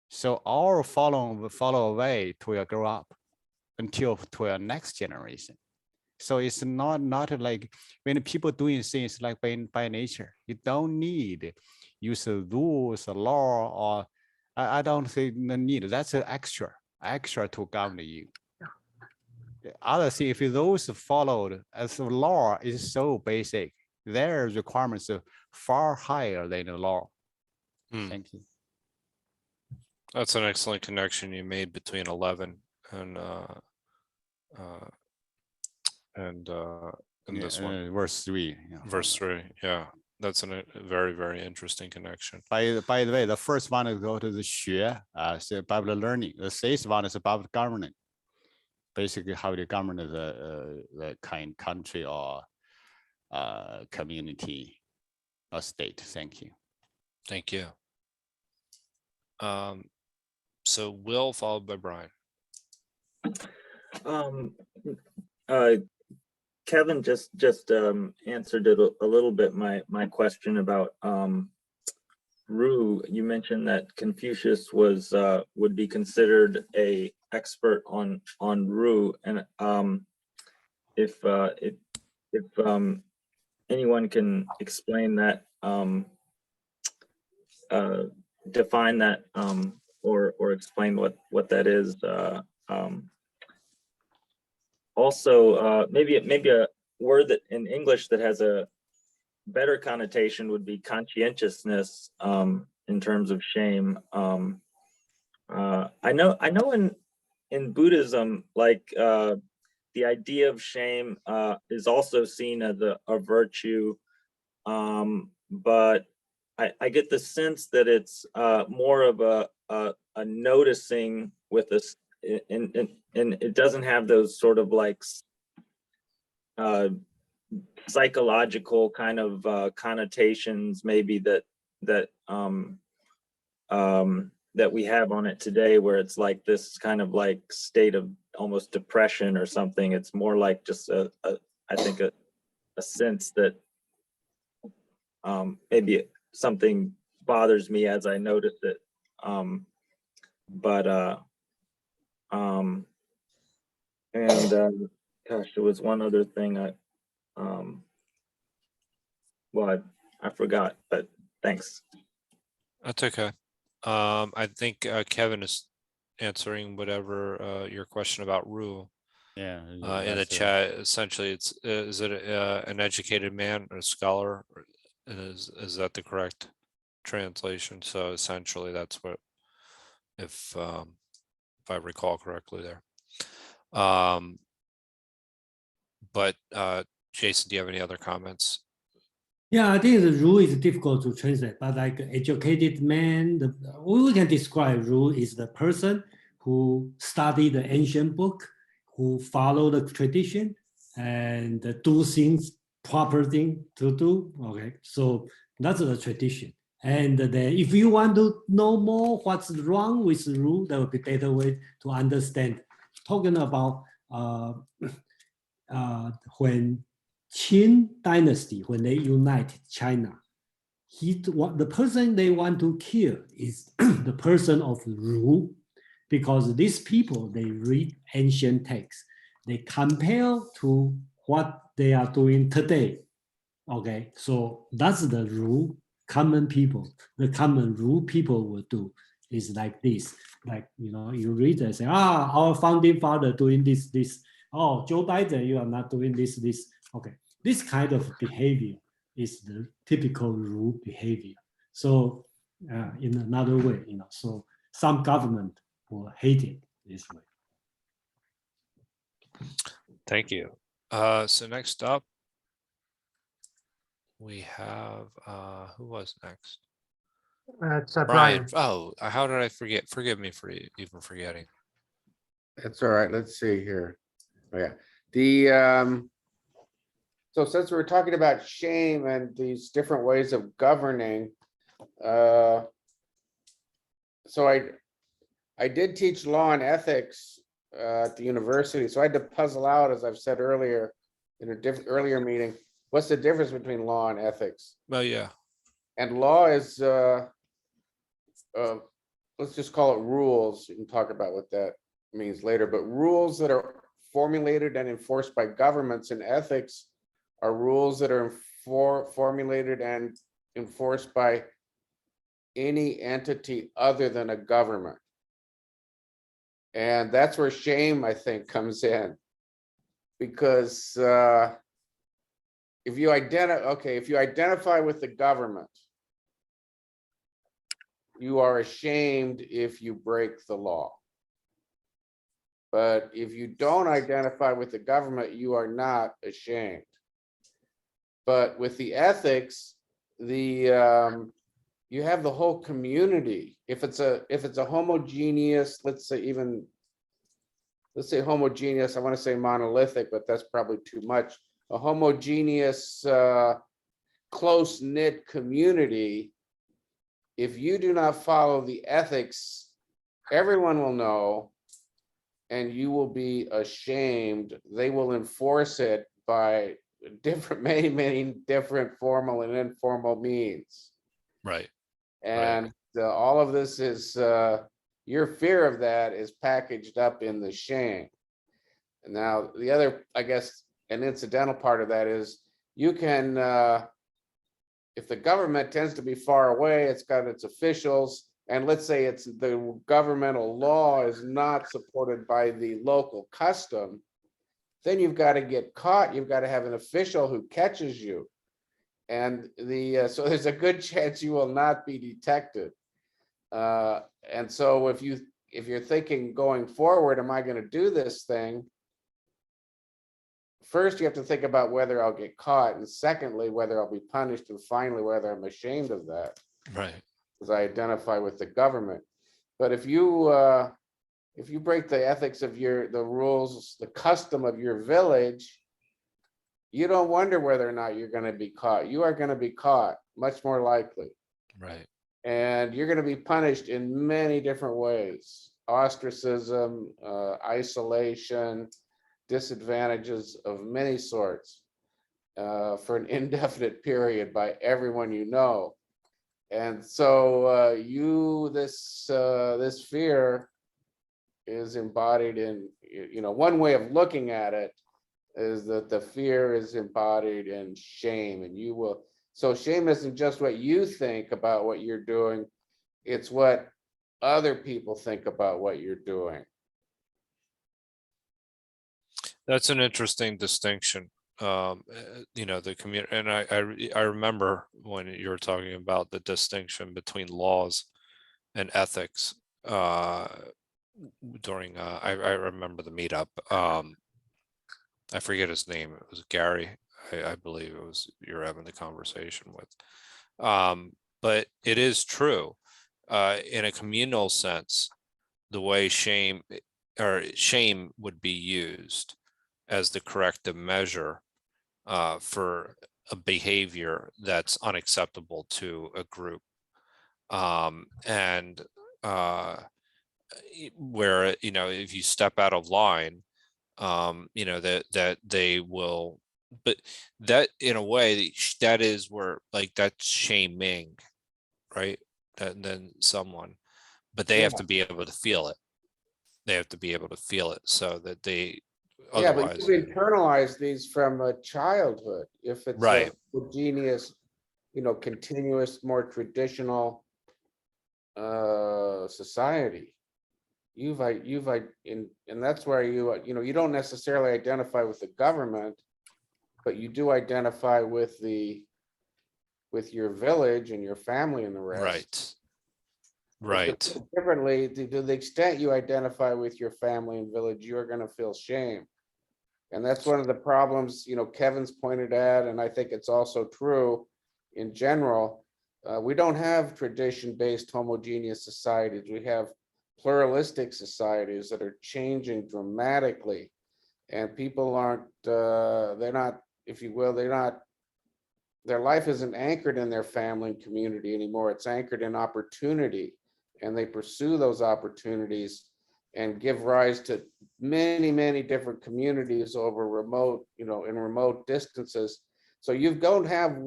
So all follow away to your grow up until to your next generation. So it's not like when people doing things like by nature, you don't need use rules, law, or I don't think the need. That's an extra to govern you. The other thing, if those followed as the law is so basic, their requirements are far higher than the law. Thank you. That's an excellent connection you made between 11 and this one. Verse 3. Yeah. Verse 3. Yeah, that's a very, very interesting connection. By the way, the first one is go to the Xue, so about the learning. The sixth one is about governing. Basically, how to govern the country or community or state. Thank you. Thank you. So Will followed by Brian. Kevin just answered it a little bit. My question about Ru. You mentioned that Confucius would be considered a expert on Ru, and if anyone can explain that, define that, or explain what that is. Also, maybe a word that in English that has a better connotation would be conscientiousness, in terms of shame. I know in Buddhism, like the idea of shame is also seen as a virtue, but I get the sense that it's more of a noticing with us, and it doesn't have those sort of like psychological kind of connotations maybe that we have on it today, where it's like this kind of like state of almost depression or something. It's more like just I think a sense that maybe something bothers me as I notice it. But And gosh, there was one other thing I forgot, but thanks. That's okay. I think Kevin is answering whatever your question about rule Yeah. in the chat. Essentially, it's is it an educated man or a scholar? Is that the correct translation? So essentially, that's what, if I recall correctly there. But Jason, do you have any other comments? Yeah, I think the rule is difficult to translate, but like educated man, we can describe rule is the person who study the ancient book, who follow the tradition and do things, proper thing to do. Okay, so that's the tradition. And then if you want to know more what's wrong with the rule, there will be better way to understand. Talking about when Qin dynasty, when they united China, the person they want to kill is the person of Ru, because these people, they read ancient texts. They compare to what they are doing today. Okay, so that's the Ru common people. The common Ru people will do is like this. Like, you read and say, our founding father doing this. Oh, Joe Biden, you are not doing this. Okay, this kind of behavior is the typical rule behavior. So in another way, so some government will hate it this way. Thank you. So next up, we have who was next? It's Brian. Brian. Oh, how did I forget? Forgive me for even forgetting. That's all right. Let's see here. Oh, yeah. The so since we're talking about shame and these different ways of governing, so I did teach law and ethics at the university, so I had to puzzle out, as I've said earlier in a earlier meeting, what's the difference between law and ethics? Well, yeah. And law is let's just call it rules. You can talk about what that means later, but rules that are formulated and enforced by governments, and ethics are rules that are formulated and enforced by any entity other than a government. And that's where shame, I think, comes in, because if you identify with the government, you are ashamed if you break the law. But if you don't identify with the government, you are not ashamed. But with the ethics, you have the whole community. If it's a homogeneous, let's say homogeneous, I want to say monolithic, but that's probably too much. A homogeneous, close-knit community, if you do not follow the ethics, everyone will know, and you will be ashamed. They will enforce it by many different formal and informal means. Right. And all of this is, your fear of that is packaged up in the shame. And now the other, I guess, an incidental part of that is you can, if the government tends to be far away, it's got its officials, and let's say it's the governmental law is not supported by the local custom, then you've got to get caught. You've got to have an official who catches you. And so there's a good chance you will not be detected. And so if you're thinking going forward, am I going to do this thing? First, you have to think about whether I'll get caught, and secondly, whether I'll be punished, and finally, whether I'm ashamed of that. Right. Because I identify with the government. But if you break the ethics of the rules, the custom of your village, you don't wonder whether or not you're going to be caught. You are going to be caught, much more likely. Right. And you're going to be punished in many different ways: ostracism, isolation, disadvantages of many sorts, for an indefinite period by everyone you know. And so this fear is embodied in, one way of looking at it is that the fear is embodied in shame, and so shame isn't just what you think about what you're doing, it's what other people think about what you're doing. That's an interesting distinction. The community, and I remember when you were talking about the distinction between laws and ethics during I remember the meetup. I forget his name. It was Gary, I believe it was you're having the conversation with. But it is true in a communal sense, the way shame would be used as the corrective measure for a behavior that's unacceptable to a group. And where, if you step out of line, that they will, but that in a way, that is where, like, that's shaming, right? Then someone, but they have Yeah. to be able to feel it. They have to be able to feel it so that they, Yeah, but otherwise, you've internalized these from a childhood. If it's right. a homogeneous, continuous, more traditional society, and that's where you don't necessarily identify with the government, but you do identify with your village and your family and the rest. Right. Differently, to the extent you identify with your family and village, you're going to feel shame. And that's one of the problems, Kevin's pointed at, and I think it's also true in general. We don't have tradition-based homogeneous societies. We have pluralistic societies that are changing dramatically. And people aren't, they're not, if you will, their life isn't anchored in their family and community anymore. It's anchored in opportunity. And they pursue those opportunities and give rise to many, many different communities over remote, in remote distances. So you don't have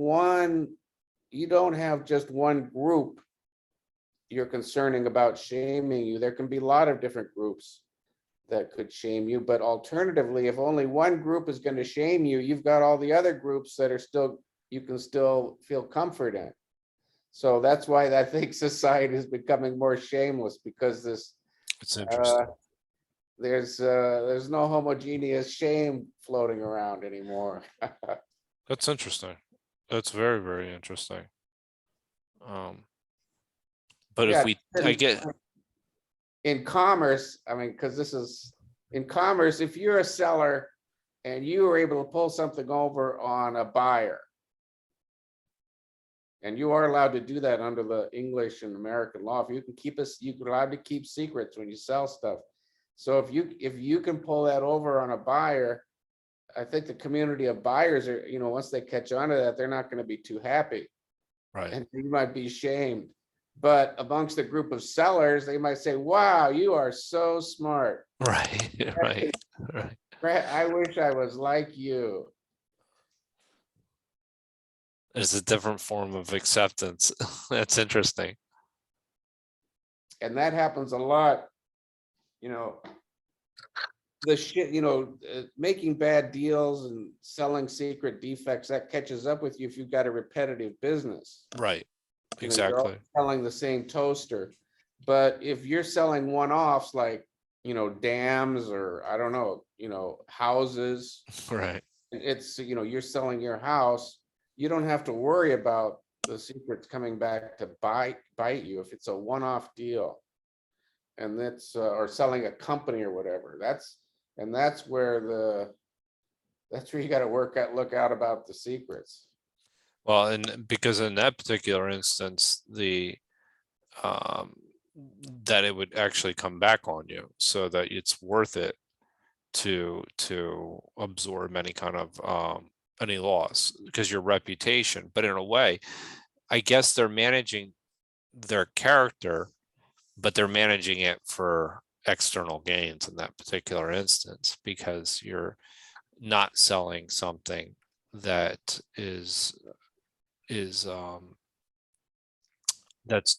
just one group you're concerning about shaming you. There can be a lot of different groups that could shame you, but alternatively, if only one group is going to shame you, you've got all the other groups that you can still feel comfort in. So that's why I think society is becoming more shameless, because It's interesting. there's no homogeneous shame floating around anymore. That's interesting. That's very, very interesting. But Yeah, I get, in commerce, I mean, because this is in commerce, if you're a seller and you were able to pull something over on a buyer, and you are allowed to do that under the English and American law, if you can you're allowed to keep secrets when you sell stuff. So if you can pull that over on a buyer, I think the community of buyers are, once they catch on to that, they're not going to be too happy. right. And you might be shamed. But amongst a group of sellers, they might say, wow, you are so smart. Right. Right. I wish I was like you. It's a different form of acceptance. That's interesting. And that happens a lot. The shit, making bad deals and selling secret defects, that catches up with you if you've got a repetitive business. Right. You're Exactly. all selling the same toaster. But if you're selling one-offs like, dams, or I don't know, houses, Right. it's, you're selling your house, you don't have to worry about the secrets coming back to bite you if it's a one-off deal. And that's or selling a company or whatever. That's where you got to look out about the secrets. Well, and because in that particular instance, that it would actually come back on you, so that it's worth it to absorb any kind of any loss, because your reputation. But in a way, I guess they're managing their character, but they're managing it for external gains in that particular instance, because you're not selling something that is that's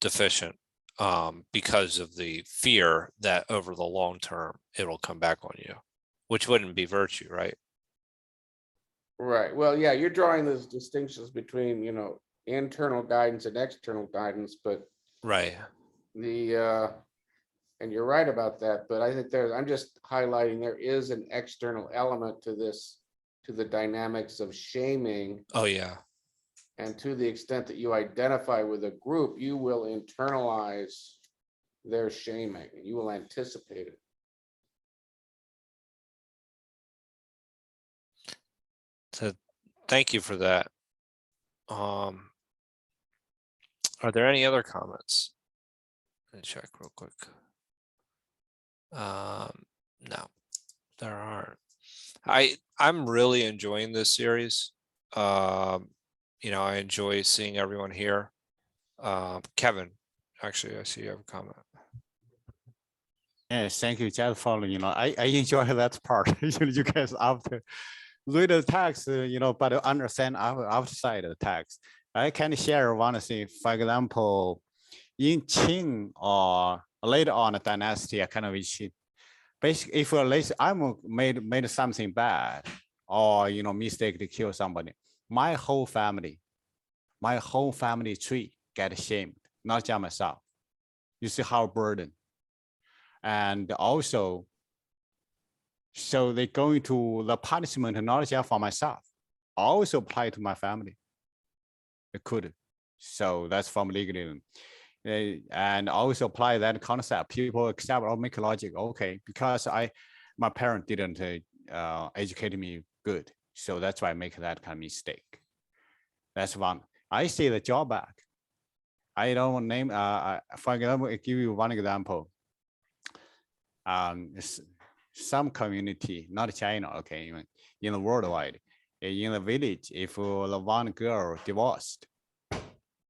deficient. because of the fear that over the long term, it'll come back on you, which wouldn't be virtue, right? Right. Well, yeah, you're drawing those distinctions between, internal guidance and external guidance, but Right. and you're right about that, but I think I'm just highlighting there is an external element to this, to the dynamics of shaming. Oh, yeah. And to the extent that you identify with a group, you will internalize their shaming. You will anticipate it. So thank you for that. Are there any other comments? Let me check real quick. No, there aren't. I'm really enjoying this series. I enjoy seeing everyone here. Kevin, actually, I see you have a comment. Yes, thank you, Jeff, for, I enjoy that part. You guys after read the text, but understand outside the text. I can share one thing. For example, in Qing or later on a dynasty, kind of basically, if I'm made something bad or mistake to kill somebody, my whole family tree get shamed, not just myself. You see how burden. And also, so they going to the punishment not just for myself, also apply to my family. It could. So that's from legalism. And also apply that concept. People accept or make logic. Okay, because my parent didn't educate me good. So that's why I make that kind of mistake. That's one. I see the drawback. I don't name, for example, I give you one example. Some community, not China, okay, even in the worldwide, in the village, if the one girl divorced,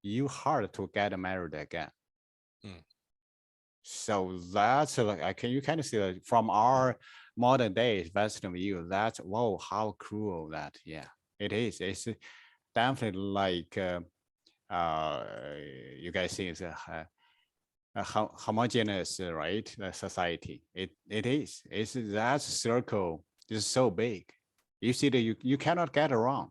you hard to get married again. So that's like, you kind of see that from our modern day Western view. That's, whoa, how cruel that. Yeah, it is. It's definitely like you guys see it's a homogeneous, right? Society. It is. It's that circle is so big. You see that you cannot get around.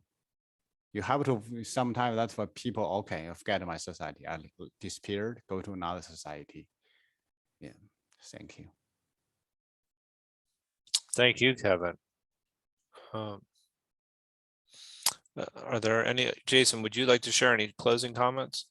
You have to sometimes. That's what people. Okay, I forget my society. I disappeared. Go to another society. Yeah. Thank you. Thank you, Kevin. Are there any, Jason, would you like to share any closing comments?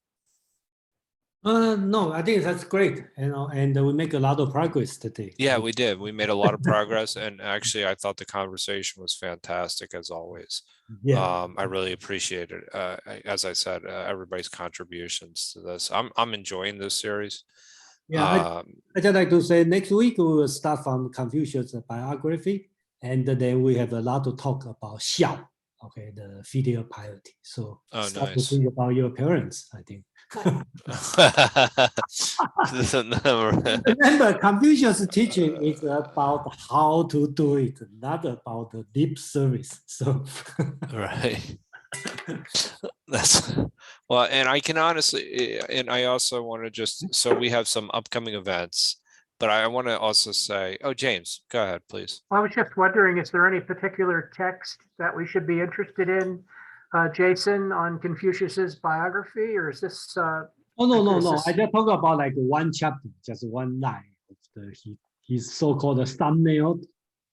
No, I think that's great, and we make a lot of progress today. Yeah, we did. We made a lot of progress, and actually, I thought the conversation was fantastic as always. Yeah, I really appreciate it. As I said, everybody's contributions to this. I'm enjoying this series. yeah. I just like to say next week we will start from Confucius biography, and then we have a lot to talk about Xiao, okay, the filial piety. So Oh, start to nice. think about your parents, I think. Remember, Confucius' teaching is about how to do it, not about the lip service. So, right. That's well, and I can honestly, and I also want to just, so we have some upcoming events, but I want to also say, oh, James, go ahead, please. I was just wondering, is there any particular text that we should be interested in, Jason, on Confucius's biography, or is this? oh no. Is this- I just talk about like one chapter, just one line of his so-called thumbnail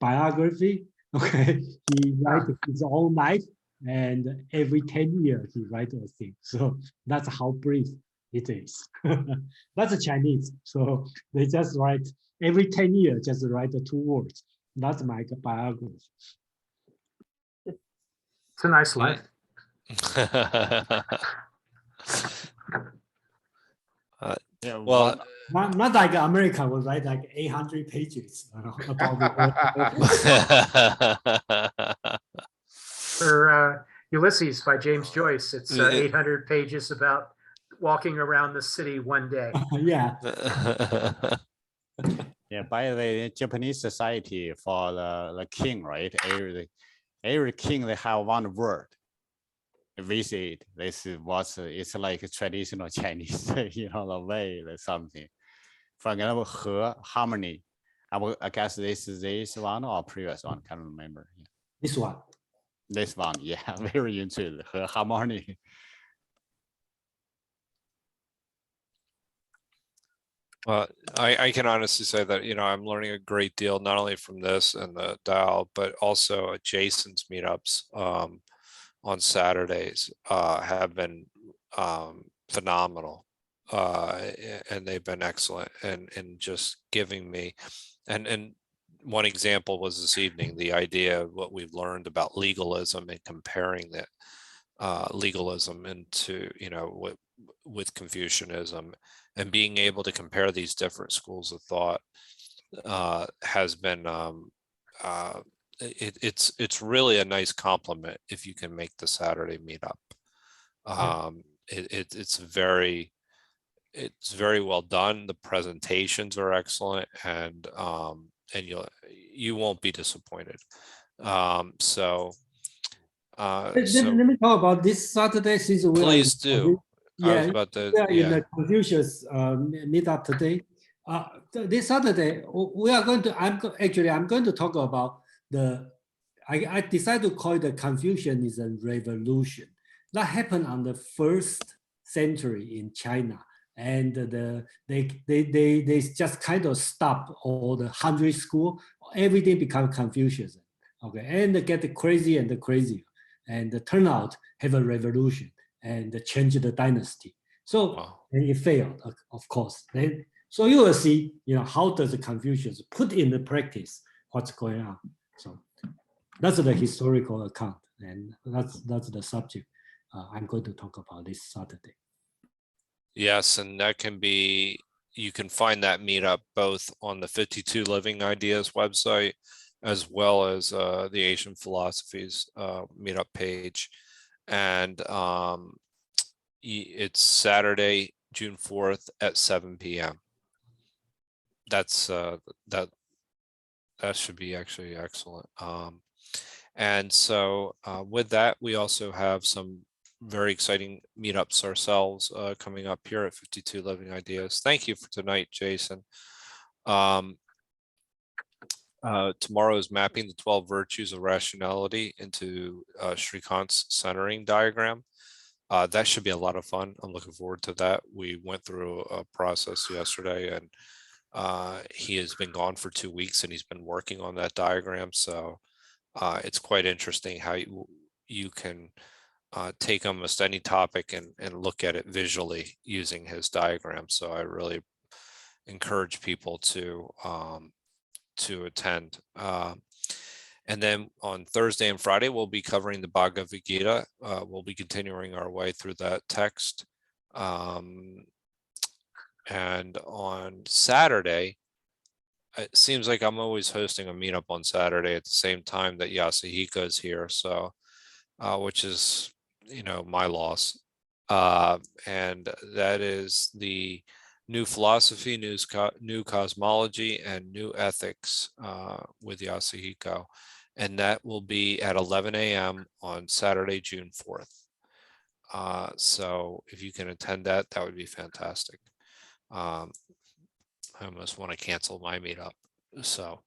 biography. Okay, he writes his own life, and every 10 years he writes a thing. So that's how brief it is. That's a Chinese. So they just write every 10 years, just write 2 words. That's my biography. It's a nice list. Yeah. Well, Not like America would write like 800 pages about the For Ulysses by James Joyce, it's 800 pages about walking around the city one day. yeah. Yeah, by the way, Japanese society for the king, right? Every king they have one word. visit. This is what's it's like a traditional Chinese, you know, the way or something. For example, he, harmony. I guess this is this one or previous one. Can't remember. Yeah. This one. This one, yeah, very interesting. He, harmony. I can honestly say that, you know, I'm learning a great deal, not only from this and the dial, but also Jason's meetups on Saturdays have been phenomenal. And they've been excellent and just giving me, and one example was this evening, the idea of what we've learned about legalism and comparing that legalism into, you know, with Confucianism, and being able to compare these different schools of thought has been it's really a nice compliment if you can make the Saturday meetup. It's very well done. The presentations are excellent, and you won't be disappointed. So Let me talk about this Saturday since we please do. I was Yeah, about to, we are in yeah. the Confucius meetup today. This Saturday, we are going to, I'm going to talk about I decided to call it the Confucianism revolution. That happened on the 1st century in China. And they just kind of stopped all the 100 school, everything become Confucianism. Okay, and they get crazy and crazier. And the turnout have a revolution and change the dynasty. So Wow. and it failed, of course. Then, so you will see, you know, how does the Confucius put in the practice what's going on. So that's the historical account, and that's the subject I'm going to talk about this Saturday. Yes, and that can be, you can find that meetup both on the 52 Living Ideas website, as well as the Asian Philosophies meetup page. And it's Saturday, June 4th at 7 p.m. That's that should be actually excellent. And so with that, we also have some very exciting meetups ourselves coming up here at 52 Living Ideas. Thank you for tonight, Jason. Tomorrow is mapping the 12 virtues of rationality into Shrikant's centering diagram. That should be a lot of fun. I'm looking forward to that. We went through a process yesterday, and he has been gone for 2 weeks, and he's been working on that diagram. So it's quite interesting how you can take almost any topic and look at it visually using his diagram. So I really encourage people to attend. And then on Thursday and Friday, we'll be covering the Bhagavad Gita. We'll be continuing our way through that text. And on Saturday, it seems like I'm always hosting a meetup on Saturday at the same time that Yasuhiko is here. So, which is, you know, my loss. And that is the New Philosophy, New Cosmology, and New Ethics with Yasuhiko. And that will be at 11 a.m. on Saturday, June 4th. So if you can attend that, that would be fantastic. I almost want to cancel my meetup. So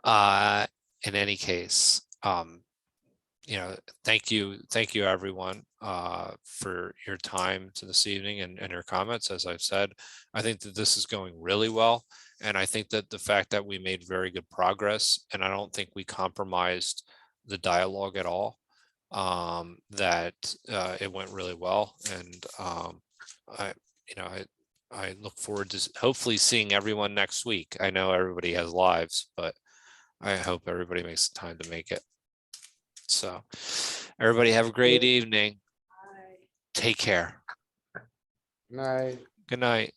in any case, you know, thank you everyone for your time this evening and your comments. As I've said, I think that this is going really well, and I think that the fact that we made very good progress, and I don't think we compromised the dialogue at all, that it went really well, and I look forward to hopefully seeing everyone next week. I know everybody has lives, but I hope everybody makes the time to make it. So everybody have a great evening. Take care. Night. Good night.